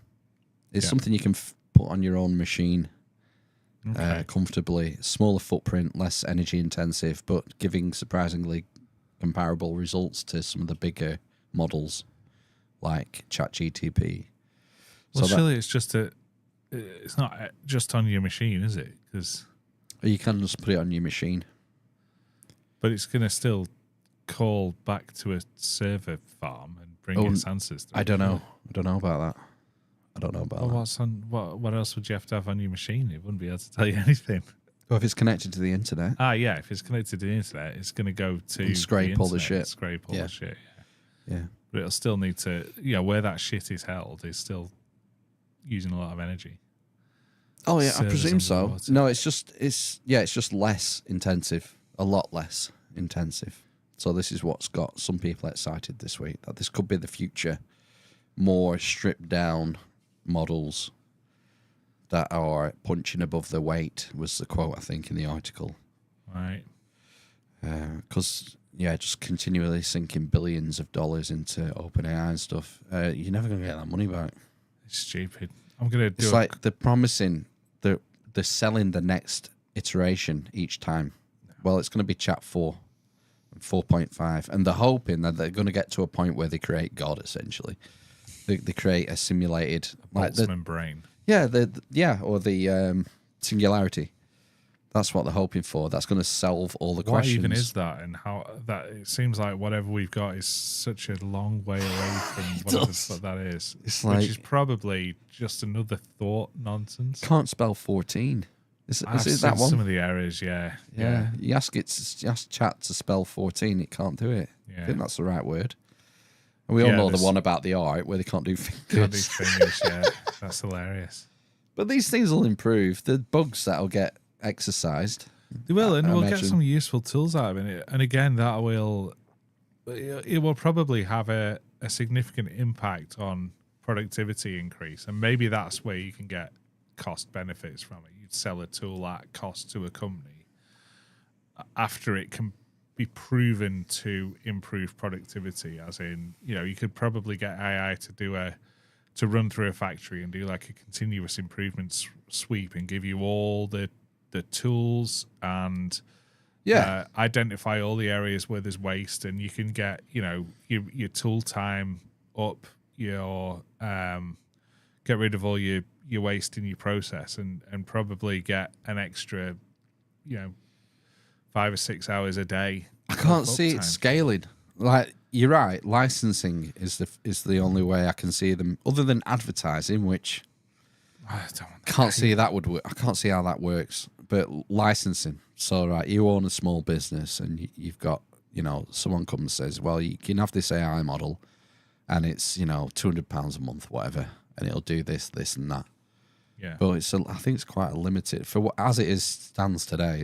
It's something you can put on your own machine comfortably. Smaller footprint, less energy intensive, but giving surprisingly comparable results to some of the bigger models like ChatGPT. Well, surely it's just it's not just on your machine, is it? Because you can just put it on your machine. But it's going to still call back to a server farm and bring its answers. I don't know. I don't know about that. I don't know about that. What else would you have to have on your machine? It wouldn't be able to tell you anything. Well, if it's connected to the internet. Yeah. If it's connected to the internet, it's going to go to and scrape all the shit. Scrape all the shit. Yeah. But it'll still need to, where that shit is held is still using a lot of energy. Oh yeah, I Servers presume so. underwater. No, it's just less intensive, a lot less intensive. So this is what's got some people excited this week, that this could be the future. More stripped down models that are punching above their weight was the quote, I think, in the article. Right. Because, just continually sinking billions of dollars into OpenAI and stuff. You're never going to get that money back. It's stupid. I'm going to do It's like they're promising, they're selling the next iteration each time. Well, it's going to be Chat 4 and 4.5. And they're hoping that they're going to get to a point where they create God, essentially. They create a simulated... Boltzmann brain. Yeah, or the singularity. That's what they're hoping for. That's going to solve all the questions. What even is that, and how that? It seems like whatever we've got is such a long way away from whatever the fuck that is. It's which is probably just another thought nonsense. Can't spell 14. Is I've it seen that one? some of the errors, yeah. You ask Chat to spell 14, it can't do it. Yeah. I think that's the right word. And we all know the one about the art where they can't do fingers. Can't do fingers, yeah. That's hilarious. But these things will improve. The bugs that'll get exercised. They will, and we'll get imagine. some useful tools out of it. And again, it will probably have a significant impact on productivity increase. And maybe that's where you can get cost benefits from it. You'd sell a tool at cost to a company after it can be proven to improve productivity. As in, you could probably get AI to run through a factory and do like a continuous improvement sweep and give you all the tools and identify all the areas where there's waste, and you can get your tool time up, your get rid of all your waste in your process, and probably get an extra 5 or 6 hours a day. I can't see it scaling. Like, you're right, licensing is the only way I can see them, other than advertising, which I can't see that would work. I can't see how that works. But licensing, so right, you own a small business and you've got, someone comes and says, well, you can have this AI model and it's, £200 a month, whatever, and it'll do this, and that. Yeah. But I think it's quite a limited, for what, as it stands today,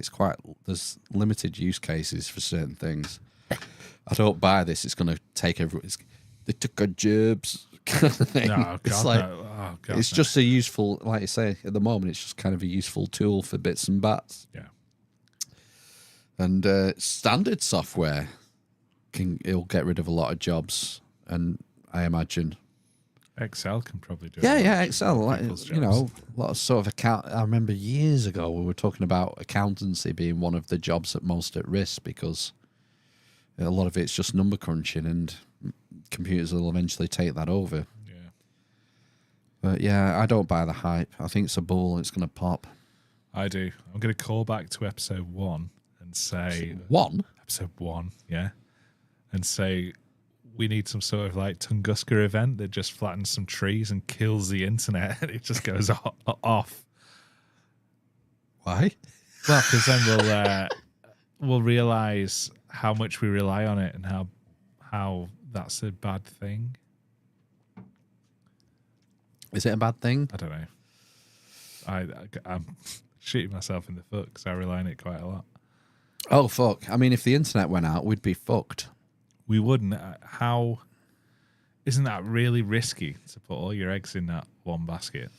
there's limited use cases for certain things. I don't buy this. It's going to take they took our jobs kind of thing. No, it's God, like, no. Oh, God, it's no. just a useful, like you say, at the moment, it's just kind of a useful tool for bits and bats. Yeah. And standard software, it'll get rid of a lot of jobs, and I imagine. Excel can probably do it. Yeah, Excel. Like, people's you know, jobs. a lot of sort of account. I remember years ago we were talking about accountancy being one of the jobs at most at risk because a lot of it's just number crunching, and computers will eventually take that over. Yeah. But yeah, I don't buy the hype. I think it's a bull. It's going to pop. I do. I'm going to call back to episode 1 and say... Episode 1, yeah. And say we need some sort of like Tunguska event that just flattens some trees and kills the internet and it just goes off. Why? Well, because then we'll realise how much we rely on it and how that's a bad thing. Is it a bad thing? I don't know. I'm shooting myself in the foot because I rely on it quite a lot. Oh, fuck. I mean, if the internet went out, we'd be fucked. We wouldn't. How isn't that really risky to put all your eggs in that one basket?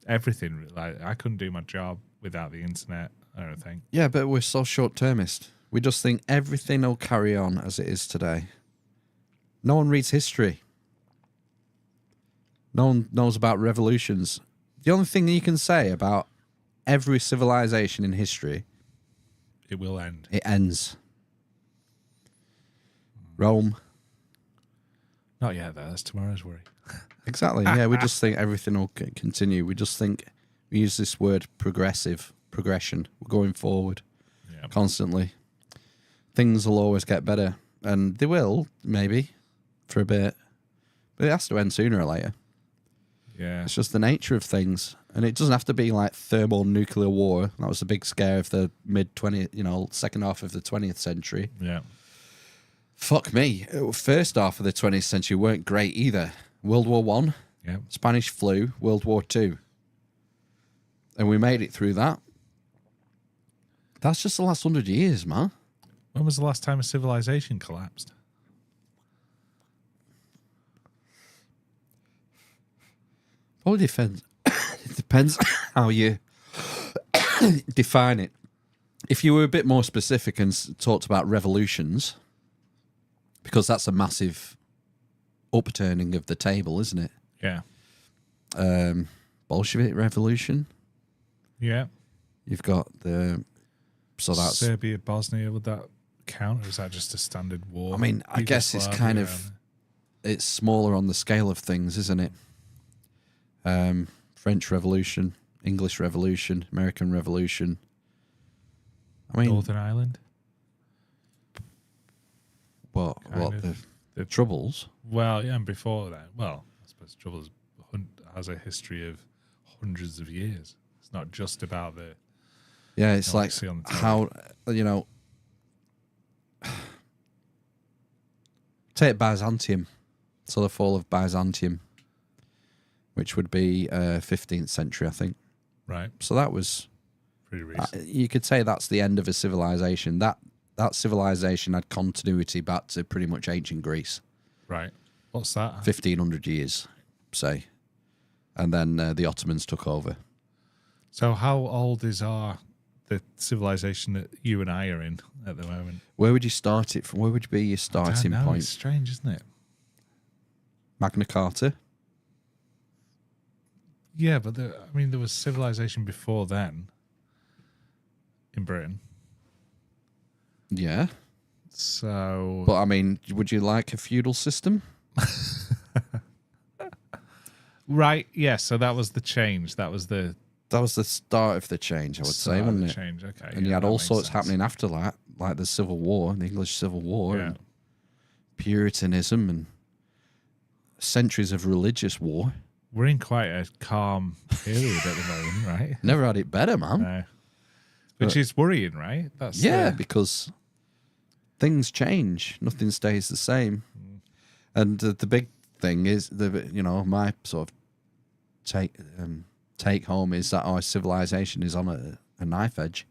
Everything, like I couldn't do my job without the internet. I don't think. Yeah, but we're so short-termist. We just think everything will carry on as it is today. No one reads history. No one knows about revolutions. The only thing you can say about every civilization in history, It will end. it ends. Rome. Not yet, though. That's tomorrow's worry. Exactly. Yeah, we just think everything will continue. We just think we use this word progression. We're going forward constantly. Things will always get better, and they will maybe for a bit, but it has to end sooner or later. Yeah. It's just the nature of things, and it doesn't have to be like thermonuclear war. That was the big scare of the second half of the 20th century. Yeah. Fuck me. First half of the 20th century weren't great either. World War One, Yeah. Spanish flu, World War Two. And we made it through that. That's just the last 100 years, man. When was the last time a civilization collapsed? Probably depends. It depends how you define it. If you were a bit more specific and talked about revolutions, because that's a massive upturning of the table, isn't it? Yeah. Bolshevik revolution. Yeah. You've got the... So that's... Serbia, Bosnia, would that count? Or is that just a standard war? I mean, I guess it's kind of... It's smaller on the scale of things, isn't it? French Revolution, English Revolution, American Revolution. I mean... Northern Ireland? What? The Troubles? Well, yeah, and before that, well, I suppose Troubles has a history of hundreds of years. It's not just about the... Yeah, it's like how, take Byzantium. So the fall of Byzantium, which would be 15th century, I think. Right. So that was... Pretty recent. You could say that's the end of a civilization. That civilization had continuity back to pretty much ancient Greece. Right. What's that? 1,500 years, say. And then the Ottomans took over. So how old is the civilization that you and I are in at the moment? Where would you start it from? Where would be your starting point? It's strange, isn't it? Magna Carta? Yeah, but there was civilization before then in Britain. Yeah. So... But, I mean, would you like a feudal system? Right, yeah, so that was the change. That was the start of the change, I would say, wasn't it? Change, okay. And you had all sorts happening after that, like the Civil War, the English Civil War, and Puritanism, and centuries of religious war. We're in quite a calm period at the moment, right? Never had it better, man. No. Which is worrying, right? That's because things change. Nothing stays the same. And the big thing is, my sort of take home is that our civilization is on a knife edge.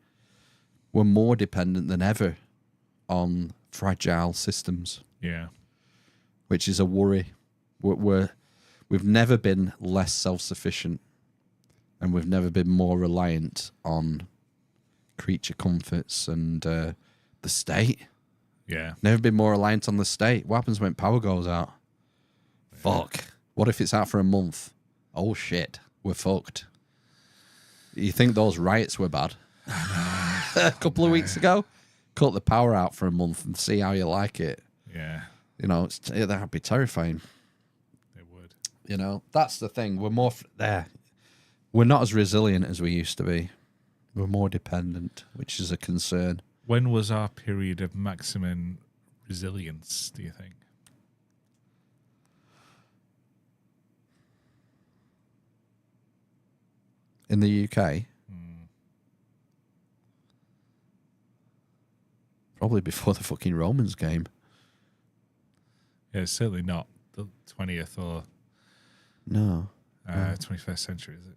We're more dependent than ever on fragile systems. Yeah. Which is a worry. We've never been less self-sufficient, and we've never been more reliant on creature comforts and the state. Yeah. Never been more reliant on the state. What happens when power goes out? Fuck. What if it's out for a month? Oh shit, we're fucked. You think those riots were bad? A couple of weeks ago, cut the power out for a month and see how you like it. Yeah. You know, that'd be terrifying. It would. You know, that's the thing. We're more there. We're not as resilient as we used to be. We're more dependent, which is a concern. When was our period of maximum resilience, do you think? In the UK? Probably before the fucking Romans came. Yeah, it's certainly not the 20th or No. 21st century, is it?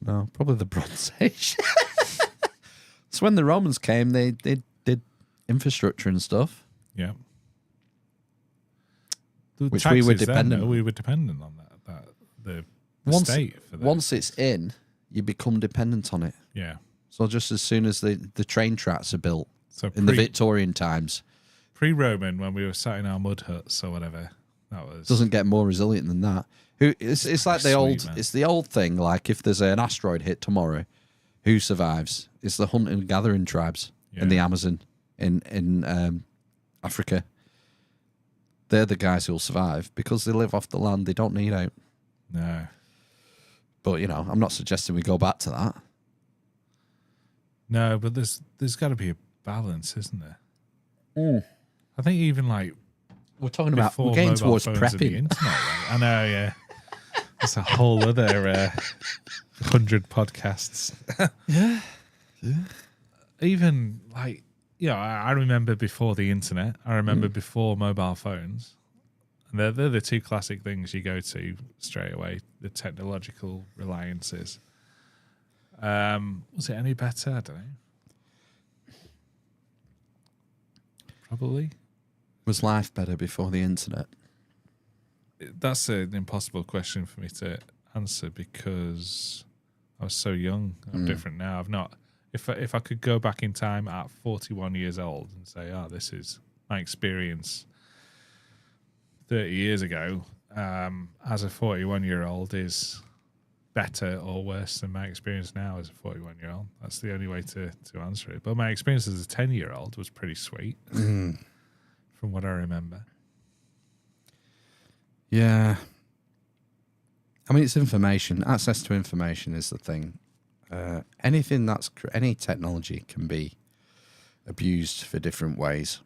No. No, probably the Bronze Age. So when the Romans came, they did infrastructure and stuff. Yeah. The Which we were taxes then, dependent though, on. we were dependent on that. The state for that. Once it's in, you become dependent on it. Yeah. So just as soon as the train tracks are built So in the Victorian times, pre-Roman, when we were sat in our mud huts or whatever, that was... doesn't get more resilient than that. It's like the Sweet, old man. it's the old thing. Like if there's an asteroid hit tomorrow, who survives? It's the hunting and gathering tribes in the Yeah. Amazon in Africa. They're the guys who'll survive because they live off the land. They don't need out. No. But you know, I'm not suggesting we go back to that. No, but there's got to be a balance, isn't there? I think even like We're talking about before we're getting mobile towards phones and the prepping. internet, right? I know, yeah. That's a whole other 100 podcasts. Yeah. Even like, I remember before the internet. I remember before mobile phones. And they're the two classic things you go to straight away. The technological reliances. Was it any better? I don't know. Probably. Was life better before the internet? That's an impossible question for me to answer because I was so young. I'm different now. I've not. If I could go back in time at 41 years old and say, "Oh, this is my experience 30 years ago," as a 41-year-old is better or worse than my experience now as a 41-year-old. That's the only way to answer it. But my experience as a 10-year-old was pretty sweet, from what I remember. Yeah. I mean, it's information. Access to information is the thing. Anything any technology can be abused for different ways.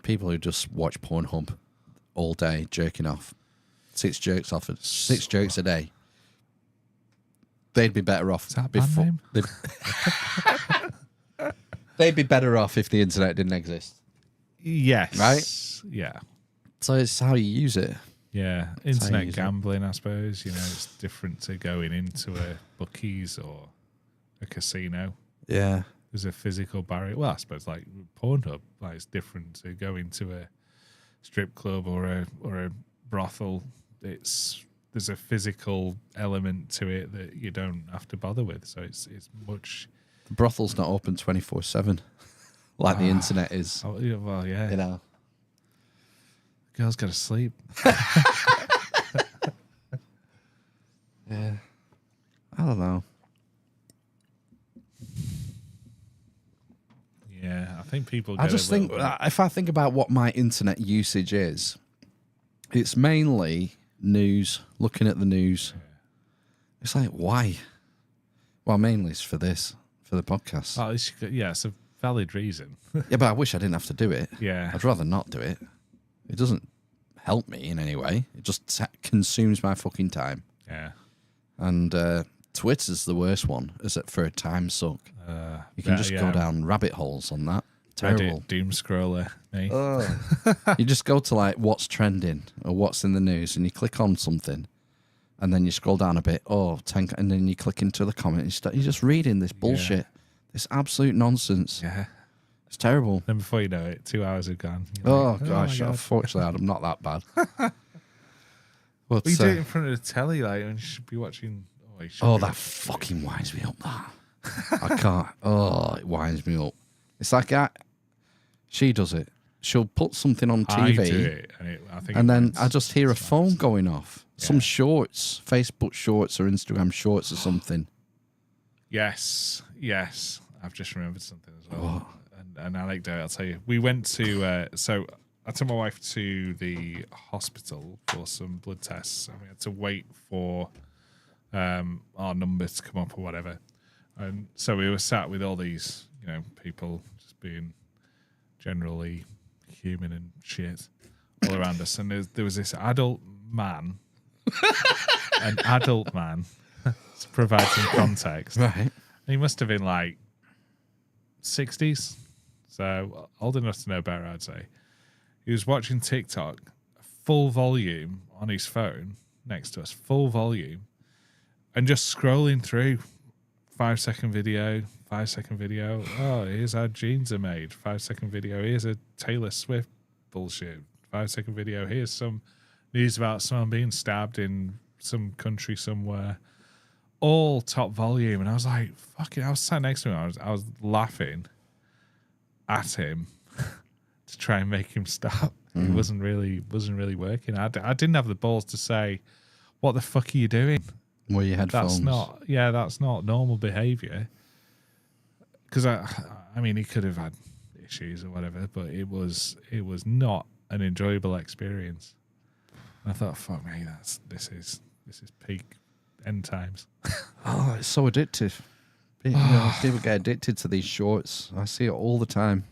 People who just watch Pornhub all day, jerking off, 6 jokes a day. They'd be better off. Is that a band name? They'd be better off if the internet didn't exist. Yes. Right? Yeah. So it's how you use it. Yeah. how you Internet use it. gambling, I suppose. It's different to going into a bookies or a casino. Yeah. There's a physical barrier. Well, I suppose like Pornhub, like it's different to go into a strip club or a brothel. There's a physical element to it that you don't have to bother with. So it's much. The brothel's not open 24/7 like the internet is. Oh, yeah, well, yeah. You know. Girls got to sleep. Yeah. I don't know. Yeah, I think people. I just think if I think about what my internet usage is, it's mainly news, looking at the news. It's like, why? Well, mainly it's for the podcast. Oh, it's a valid reason. Yeah, but I wish I didn't have to do it. Yeah. I'd rather not do it. It doesn't help me in any way. It just consumes my fucking time. Yeah. And Twitter's the worst one, is it, for a time suck. You can just go down rabbit holes on that. Terrible. Reddit, doom scroller, me. You just go to like what's trending or what's in the news and you click on something and then you scroll down a bit, and then you click into the comment. You're just reading this bullshit. This absolute nonsense. Yeah. It's terrible. Then before you know it, 2 hours have gone. You're Oh, like, gosh. my God. Unfortunately, I'm not that bad. But, Well, you do it in front of the telly, like, and you should be watching. that fucking winds me up, that. I can't. Oh, it winds me up. It's like She does it. She'll put something on I TV, do it, I think and it then went I just hear a twice. phone going off. Some Yeah. shorts, Facebook shorts or Instagram shorts or something. Yes. I've just remembered something as well. An anecdote I'll tell you. We went to, so I took my wife to the hospital for some blood tests, and we had to wait for our number to come up or whatever. And so we were sat with all these, people just being generally human and shit all around us. And there was this adult man, to provide some context. Right. He must have been like 60s, so old enough to know better, I'd say. He was watching TikTok, full volume on his phone next to us, full volume, and just scrolling through 5-second video, 5-second video. Oh, here's how jeans are made. 5-second video. Here's a Taylor Swift bullshit. 5-second video. Here's some news about someone being stabbed in some country somewhere. All top volume, and I was like, "Fuck it!" I was sat next to him. I was laughing at him to try and make him stop. It wasn't really working. I didn't have the balls to say, "What the fuck are you doing?" Were your headphones? That's not normal behavior. Because I mean, he could have had issues or whatever, but it was not an enjoyable experience. And I thought, "Fuck me, this is peak end times." Oh, it's so addictive. People get addicted to these shorts. I see it all the time.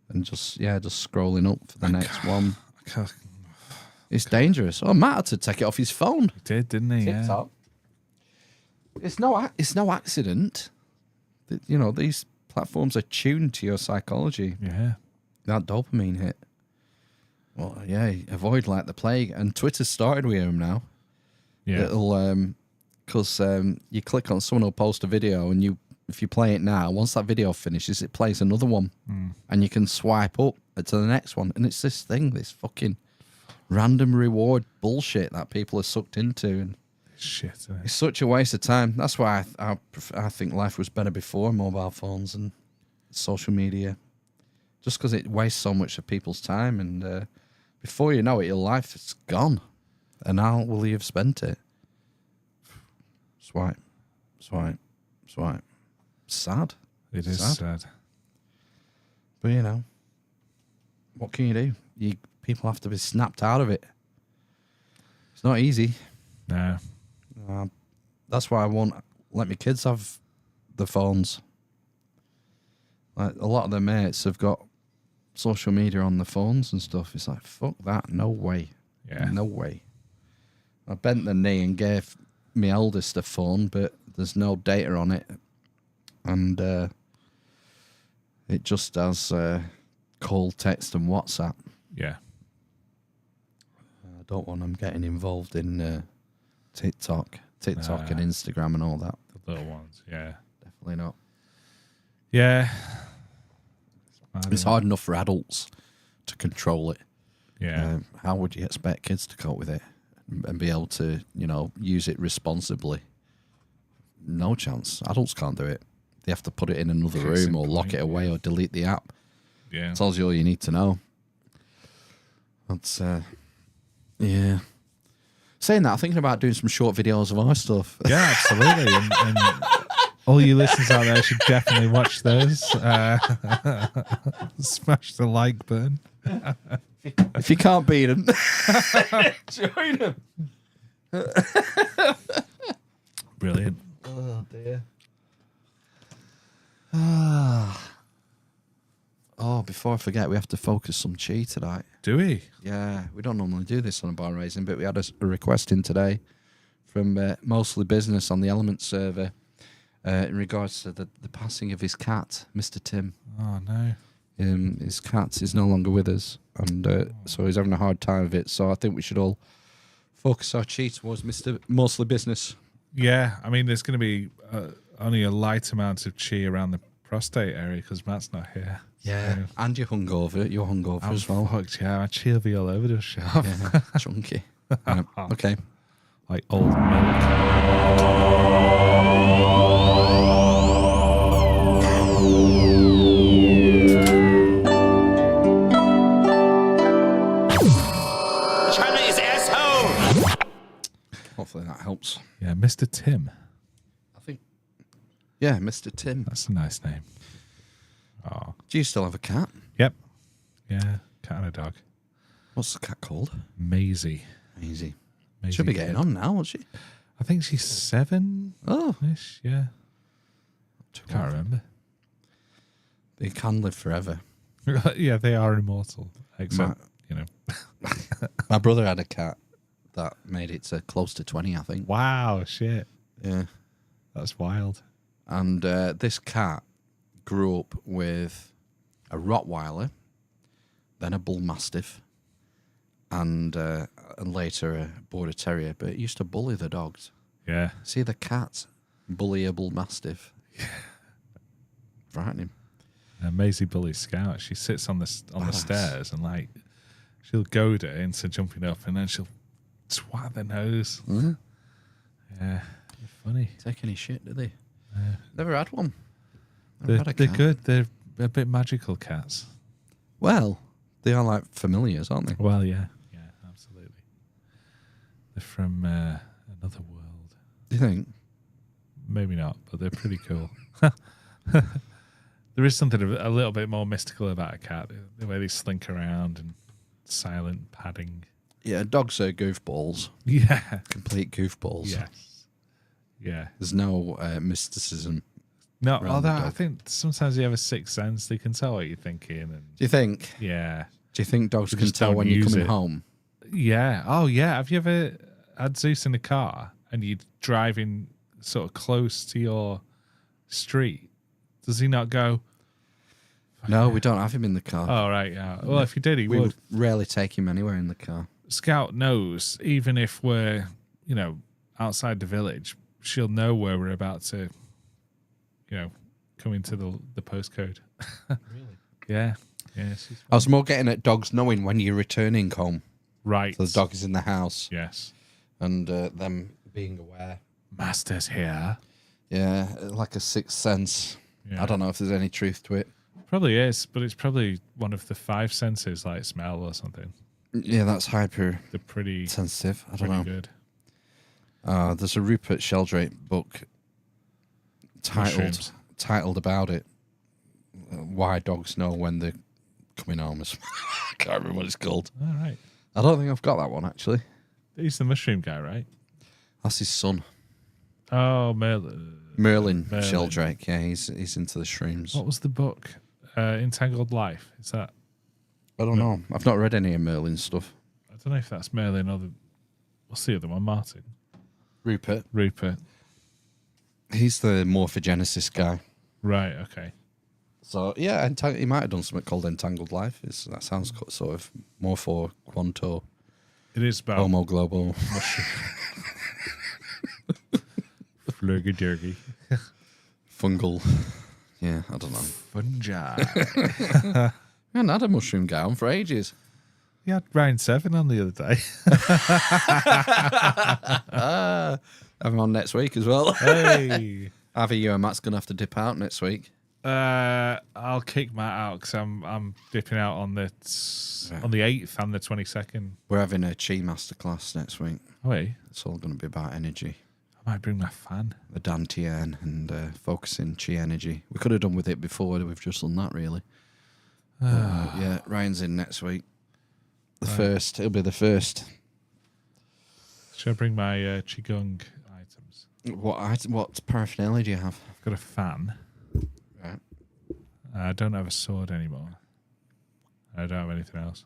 And just scrolling up for the next one. It's dangerous. Oh, Matt had to take it off his phone. He did, didn't he? TikTok. It's no accident that, these platforms are tuned to your psychology. Yeah. That dopamine hit. Well, yeah, avoid like the plague. And Twitter started with him now. Yeah. It'll because you click on someone will post a video, and if you play it now, once that video finishes, it plays another one, and you can swipe up to the next one, and it's this fucking random reward bullshit that people are sucked into, and Shit. Isn't it? it's such a waste of time. That's why I think life was better before mobile phones and social media, just because it wastes so much of people's time, and before you know it, your life is gone, and how will you have spent it? Swipe. Sad. It is sad. But what can you do? People have to be snapped out of it. It's not easy. No. That's why I won't let my kids have the phones. Like a lot of their mates have got social media on the phones and stuff. It's like, fuck that. No way. Yeah. No way. I bent the knee and gave my eldest a phone, but there's no data on it. And it just has call, text, and WhatsApp. Yeah. I don't want them getting involved in TikTok and Instagram and all that. The little ones. Yeah. Definitely not. Yeah. It's hard enough for adults to control it. Yeah. How would you expect kids to cope with it and be able to, use it responsibly? No chance. Adults can't do it. They have to put it in another Case room in or lock point, it away or delete the app. Yeah. Tells you all you need to know. That's, yeah. Saying that, I'm thinking about doing some short videos of our stuff. Yeah, absolutely. and all you listeners out there should definitely watch those. Smash the like button. If you can't beat them, join them. Brilliant. Oh, dear. Oh, before I forget, we have to focus some chi tonight. Do we? Yeah, we don't normally do this on a bar raising, but we had a request in today from Mostly Business on the Element server in regards to the passing of his cat, Mr. Tim. Oh, no. His cat is no longer with us, and so he's having a hard time of it. So I think we should all focus our chi towards Mr. Mostly Business. Yeah, I mean, there's going to be only a light amount of chi around the prostate area because Matt's not here. Yeah, So and you're hungover. You're hungover I'm as well. fucked, yeah. My chi will be all over the shop. Yeah, chunky. Yeah, okay. Like old milk. hopefully that helps. Yeah, Mr. Tim. I think. Yeah, Mr. Tim. That's a nice name. Oh, Do you still have a cat? yep. Yeah, cat and a dog. What's the cat called? Maisie. Easy. Maisie Should be getting Kid. on now, won't she? I think she's 7-ish. Oh, Yeah. Can't remember. they can live forever. Yeah, they are immortal. Except, My brother had a cat that made it to close to 20, I think. Wow, shit. Yeah. That's wild. And this cat grew up with a Rottweiler, then a Bull Mastiff, and later a Border Terrier. But it used to bully the dogs. Yeah. See the cat bully a Bull Mastiff. Frightening. Maisie Bully Scout. She sits on the stairs and like she'll goad her into jumping up, and then she'll swat their nose. Mm-hmm. Yeah, funny. Take any shit, do they? Never had one. Never They're, had a they're cat. good. They're a bit magical cats. Well, they are like familiars, aren't they? Well, yeah, absolutely. They're from another world. Do you think? Maybe not, but they're pretty cool. There is something a little bit more mystical about a cat. The way they slink around and silent padding. Yeah, dogs are goofballs. Yeah. Complete goofballs. Yes. Yeah. There's no mysticism. No, around although the I dog. think sometimes you have a sixth sense. They can tell what you're thinking. And Do you think? yeah. Do you think dogs They can just tell don't when you're use coming it. home? Yeah. Oh, yeah. Have you ever had Zeus in the car and you're driving sort of close to your street? Does he not go, No, we don't have him in the car. oh, right, yeah. Well, if you did, he we would. rarely take him anywhere in the car. Scout knows, even if we're, outside the village, she'll know where we're about to, come into the postcode. Really? Yeah. Yeah. She's I was more getting at dogs knowing when you're returning home. right. So the dog is in the house Yes. and them being aware. Master's here. Yeah, like a sixth sense. Yeah. I don't know if there's any truth to it. Probably is, but it's probably one of the 5 senses, like smell or something. Yeah, that's hyper They're pretty sensitive. I don't know. good. There's a Rupert Sheldrake book Mushrooms. titled about it. Why dogs know when they're coming home. I can't remember what it's called. All right. I don't think I've got that one actually. He's the mushroom guy, right? That's his son, Oh, Merlin. Merlin Merlin. Sheldrake. Yeah, he's into the shrooms. What was the book? Entangled Life. Is that? I don't know. I've not read any of Merlin's stuff. I don't know if that's Merlin or what's the other one? Martin. Rupert. He's the morphogenesis guy. Right. Okay. So yeah, he might have done something called Entangled Life. That sounds sort of more for Quanto, It is about Homo Global, flurgy-durgy. fungal. Yeah, I don't know. Fungi. I haven't had a mushroom guy on for ages. You had Ryan Seven on the other day. I'm on next week as well. Hey. Either you and Matt's gonna have to dip out next week. I'll kick Matt out because I'm dipping out on the 8th and the 22nd. We're having a Chi masterclass next week. Oh, wait. It's all going to be about energy, I might bring my fan. the Dantian, and focusing Chi energy. We could have done with it before. We've just done that, really. Yeah, Ryan's in next week. The first. It'll be the first. Should I bring my Qigong items? What paraphernalia do you have? I've got a fan. Right. I don't have a sword anymore. I don't have anything else.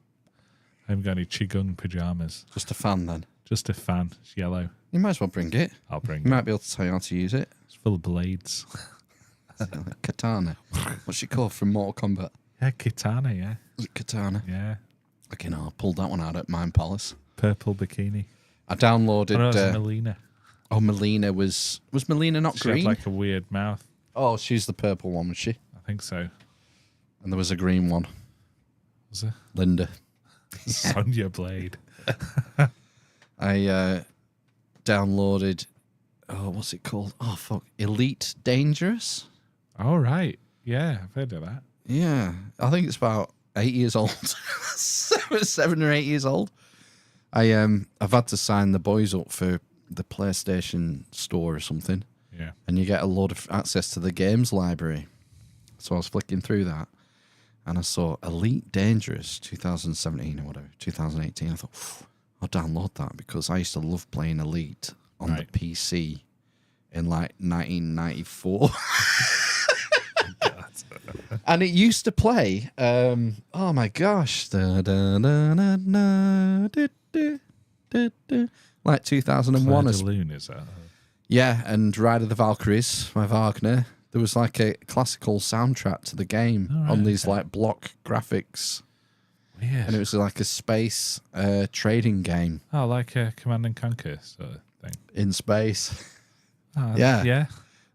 I haven't got any Qigong pajamas. Just a fan, then. Just a fan. It's yellow. You might as well bring it. I'll bring You it. might be able to tell you how to use it. It's full of blades. Katana. What's she called from Mortal Kombat? Yeah, katana, yeah. Is it Katana? Yeah. Okay, no, I pulled that one out at Mind Palace. Purple bikini. I downloaded. Oh, no, it's Melina. Oh, Melina was Melina not She green? had like a weird mouth. Oh, she's the purple one, was she? I think so. And there was a green one, Was it? Linda. Sonya Blade. I downloaded. Oh, what's it called? Oh, fuck, Elite Dangerous. All right. Yeah, I've heard of that. Yeah, I think it's about 8 years old. 7 or 8 years old. I've had to sign the boys up for the PlayStation Store or something, Yeah. and you get a lot of access to the games library. So I was flicking through that, and I saw Elite Dangerous 2017 or whatever, 2018. I thought, I'll download that because I used to love playing Elite on the PC in like 1994. And it used to play, oh my gosh, like 2001. Claire de Lune, is that? Yeah, and Ride of the Valkyries by Wagner. There was like a classical soundtrack to the game on these like block graphics. Weird. And it was like a space trading game Oh, like a Command and Conquer sort of thing. in space. Oh, Yeah. Yeah.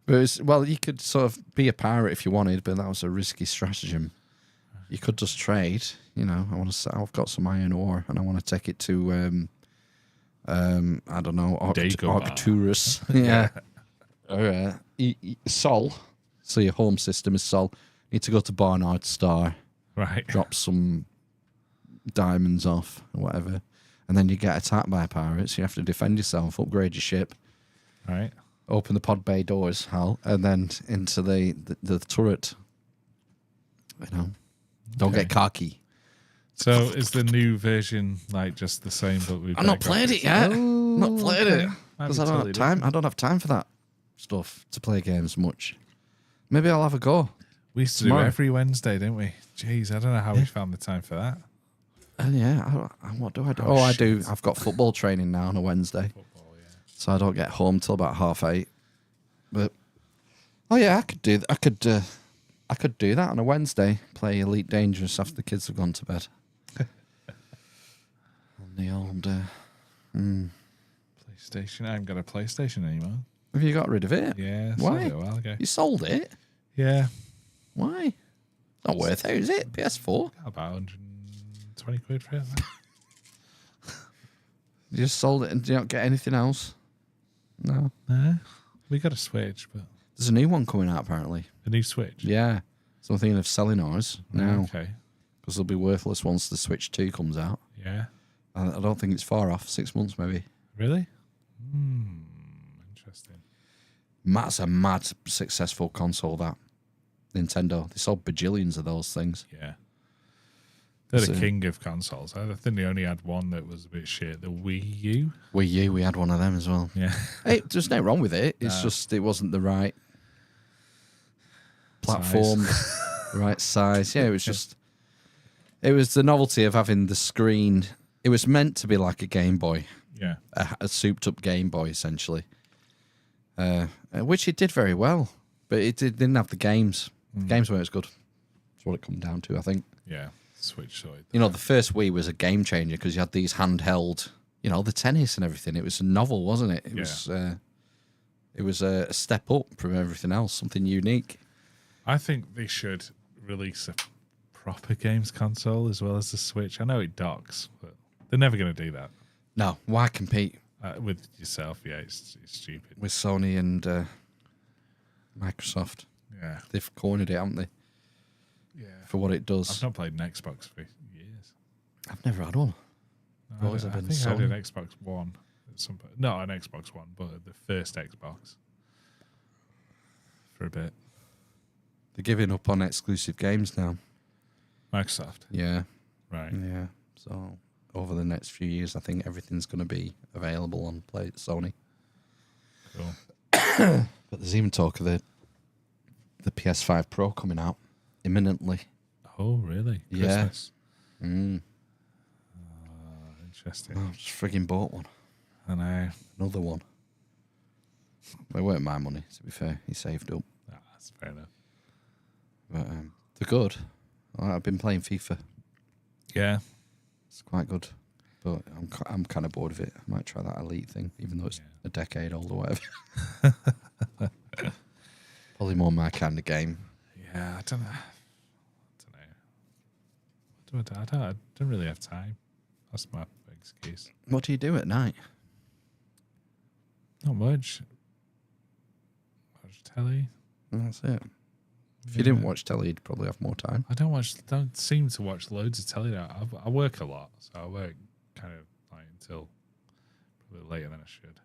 But it was, well, you could sort of be a pirate if you wanted, but that was a risky stratagem. You could just trade. You know, I've got some iron ore, and I want to take it to, I don't know, Dagobah. Arcturus. Yeah. All right. Sol. So your home system is Sol. You need to go to Barnard Star, Right. drop some diamonds off or whatever, and then you get attacked by pirates. You have to defend yourself, upgrade your ship, Right. open the pod bay doors, Hal, and then into the turret. You know, don't Okay. get cocky. So is the new version like just the same, but we've I've not played it yet. Not played it because I don't have time. I don't have time for that stuff to play games much. Maybe I'll have a go. We used to tomorrow. do every Wednesday, didn't we? Jeez, I don't know how we found the time for that. And yeah, what do I do? Oh, I shit. do. I've got football training now on a Wednesday, Football, yeah. so I don't get home till about 8:30. But oh yeah, I could do that on a Wednesday. Play Elite Dangerous after the kids have gone to bed. On the old. PlayStation. I haven't got a PlayStation anymore. Have you got rid of it? Yeah. Why? Sold it a while ago. You sold it? Yeah. Why? Not worth it, is it? PS4. Got about 120 quid for it. You just sold it and you don't get anything else. No. No. We got a Switch, but There's a new one coming out apparently. a new Switch. Yeah. So I'm thinking of selling ours now Okay. because they'll be worthless once the Switch 2 comes out. Yeah. I don't think it's far off. 6 months maybe. Really? Interesting. That's a mad successful console, that. Nintendo. They sold bajillions of those things. Yeah. They're So- the king of consoles. I think they only had one that was a bit shit. The Wii U. Wii U, we had one of them as well. Yeah. Hey, there's no wrong with it. It's just it wasn't the right platform, the right size. Yeah, it was just. It was the novelty of having the screen. It was meant to be like a Game Boy, Yeah. a souped-up Game Boy, essentially, which it did very well. But didn't have the games. Games weren't as good. That's what it come down to, I think. Yeah. Switch sorted. You know, the first Wii was a game changer because you had these handheld, you know, the tennis and everything. It was a novel, wasn't it? It was a step up from everything else, something unique. I think they should release a proper games console as well as the Switch. I know it docks, but they're never going to do that No, why compete with yourself. Yeah, it's stupid. with Sony and Microsoft? Yeah. They've cornered it, haven't they, Yeah. for what it I've does? not played an Xbox for years. I've never had one. I Always have been think I had Sony. an Xbox One at some point. Not an Xbox One, but the first Xbox for a bit. They're giving up on exclusive games now. Microsoft. Yeah, Right. yeah. So over the next few years, I think everything's going to be available on Sony. Cool. But there's even talk of the PS5 Pro coming out imminently. Oh, really? Yeah. Christmas. Interesting. I just frigging bought one. I know. Another one. It weren't my money, to be fair. He saved up. Ah, that's fair enough. But they're good. I've been playing FIFA. Yeah. It's quite good. But I'm kind of bored of it. I might try that Elite thing, even though it's a decade old or whatever. Probably more my kind of game. Yeah, I don't know. I don't really have time. That's my excuse. What do you do at night? Not much. Watch telly. That's it. If you didn't watch telly, you'd probably have more time. I don't seem to watch loads of telly now. I work a lot, so I work kind of like until probably later than I should.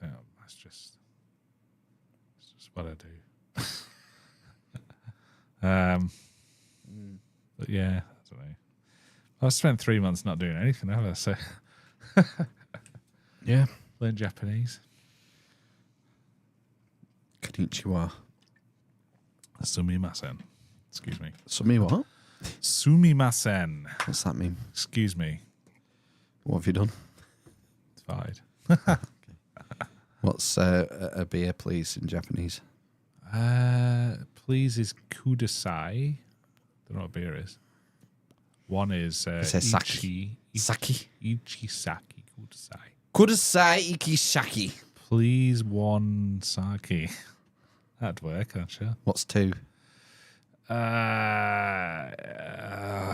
but I think it's just what I do. But yeah, I don't know. I've spent 3 months not doing anything, have I? So Yeah. learn Japanese. Konnichiwa. Sumimasen. Excuse me. So me what? Sumimasen. What's that mean? Excuse me. What have you done? It's fine. What's a beer, please, in Japanese? Please is kudasai. Don't know what beer is. One is says sake. Sake. Ichisaki kudasai. Kudasai ikisaki. Please one sake. That'd work, I'm sure. What's 2?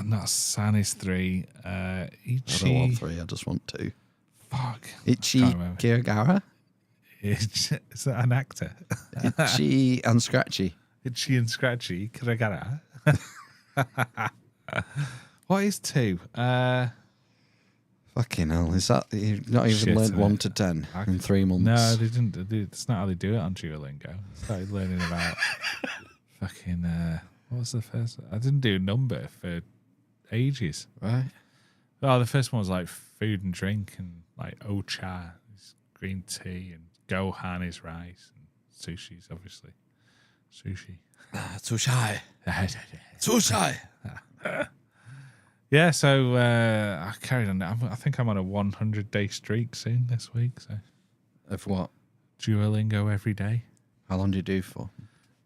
Not san is 3. I don't want 3, I just want 2. Fuck. Ichi Can't remember. Kirigara. Is that an actor? Itchy and Scratchy. Itchy and Scratchy. Kirigara. What is 2? Fucking hell, is that you've not even Shit, learned innit? 1 to 10 in 3 months? No, they didn't. It's not how they do it on Duolingo. I started learning about fucking. What was the first? I didn't do number for ages. Right. Oh, the first one was like food and drink, and like ocha is green tea, and gohan is rice, and sushi's obviously sushi. Sushi. Sushi. Yeah, so I carried on. I think I'm on a 100-day streak soon this week. So Of what? Duolingo every day. How long do you do for?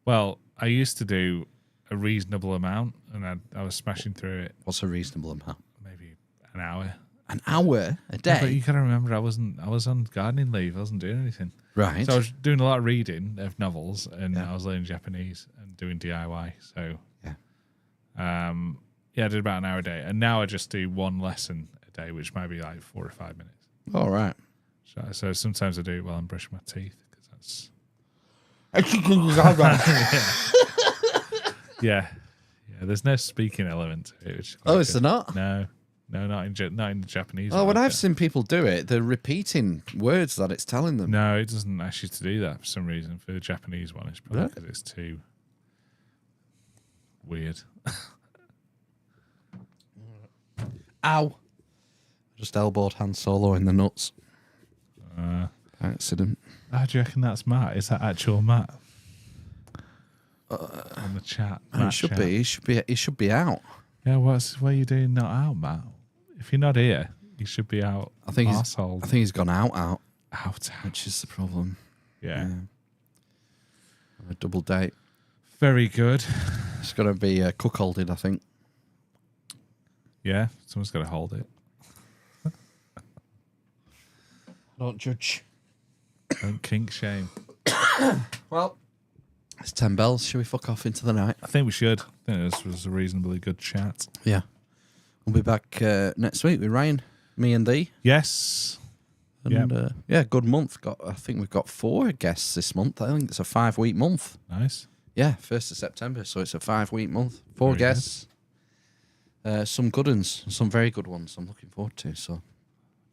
Well, I used to do a reasonable amount, and I was smashing through it What's a reasonable amount? maybe an hour. An hour a Yeah, but day? you got to remember, I was on gardening leave. I wasn't doing anything. Right. So I was doing a lot of reading of novels, and Yeah. I was learning Japanese and doing DIY. So Yeah. yeah, I did about an hour a day, and now I just do one lesson a day, which might be like 4 or 5 minutes. All right. So sometimes I do it while I'm brushing my teeth, because that's yeah. There's no speaking element to it. Which is quite Oh, is good. there not? No, not in the Japanese. Oh, one, when I I've don't. seen people do it, they're repeating words that it's telling them. No, it doesn't ask you to do that for some reason. For the Japanese one, it's probably Really? because it's too weird. Ow. Just elbowed Han Solo in the nuts. By accident. How do you reckon that's Matt? Is that actual Matt? On the chat. It Matt should chat. be. He should be out. Yeah, what are you doing not out, Matt? If you're not here, you should be out. I think arsehole. he's gone out, out. which is the problem. Yeah. A double date. Very good. It's going to be cuckolded, I think. Yeah, someone's got to hold it. Don't judge. Don't kink shame. Well, it's 10 bells. Shall we fuck off into the night? I think we should. I think this was a reasonably good chat. Yeah. We'll be back next week with Ryan, me and thee. Yes. And yeah, good month. I think we've got 4 guests this month. I think it's a 5-week month. Nice. Yeah, 1st of September. So it's a 5-week month. 4 Very guests. Some good ones. Some very good ones I'm looking forward to. So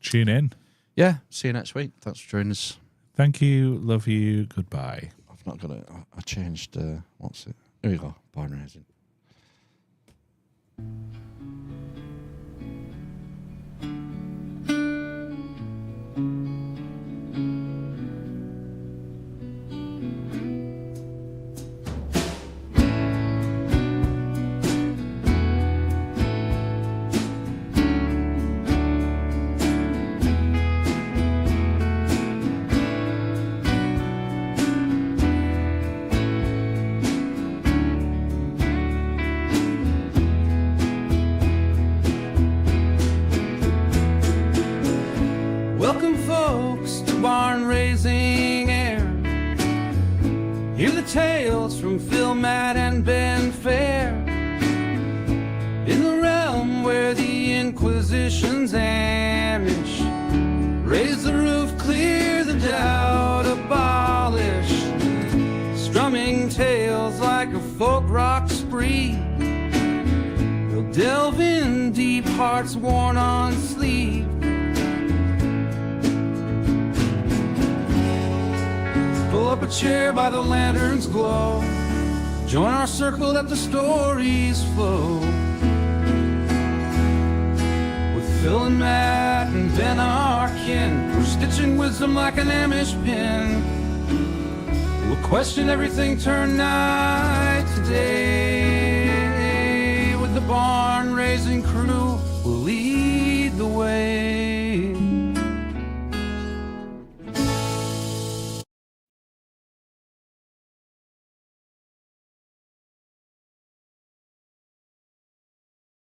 Tune in. yeah, see you next week. Thanks for joining us. Thank you. Love you. Goodbye. I've not got it. I changed. What's it? Here we go. Barn raising. Welcome, folks, to Barn Raising Air. Hear the tales from Phil, Matt, and Ben Fair. In the realm where the Inquisition's Amish raise the roof, clear the doubt, abolish. Strumming tales like a folk rock spree. We'll delve in deep, hearts worn on sleeve. Pull up a chair by the lantern's glow. Join our circle, let the stories flow. With Phil and Matt and Ben, our kin, we're stitching wisdom like an Amish pin. We'll question everything, turn night to day. With the barn raising crew, we'll lead the way.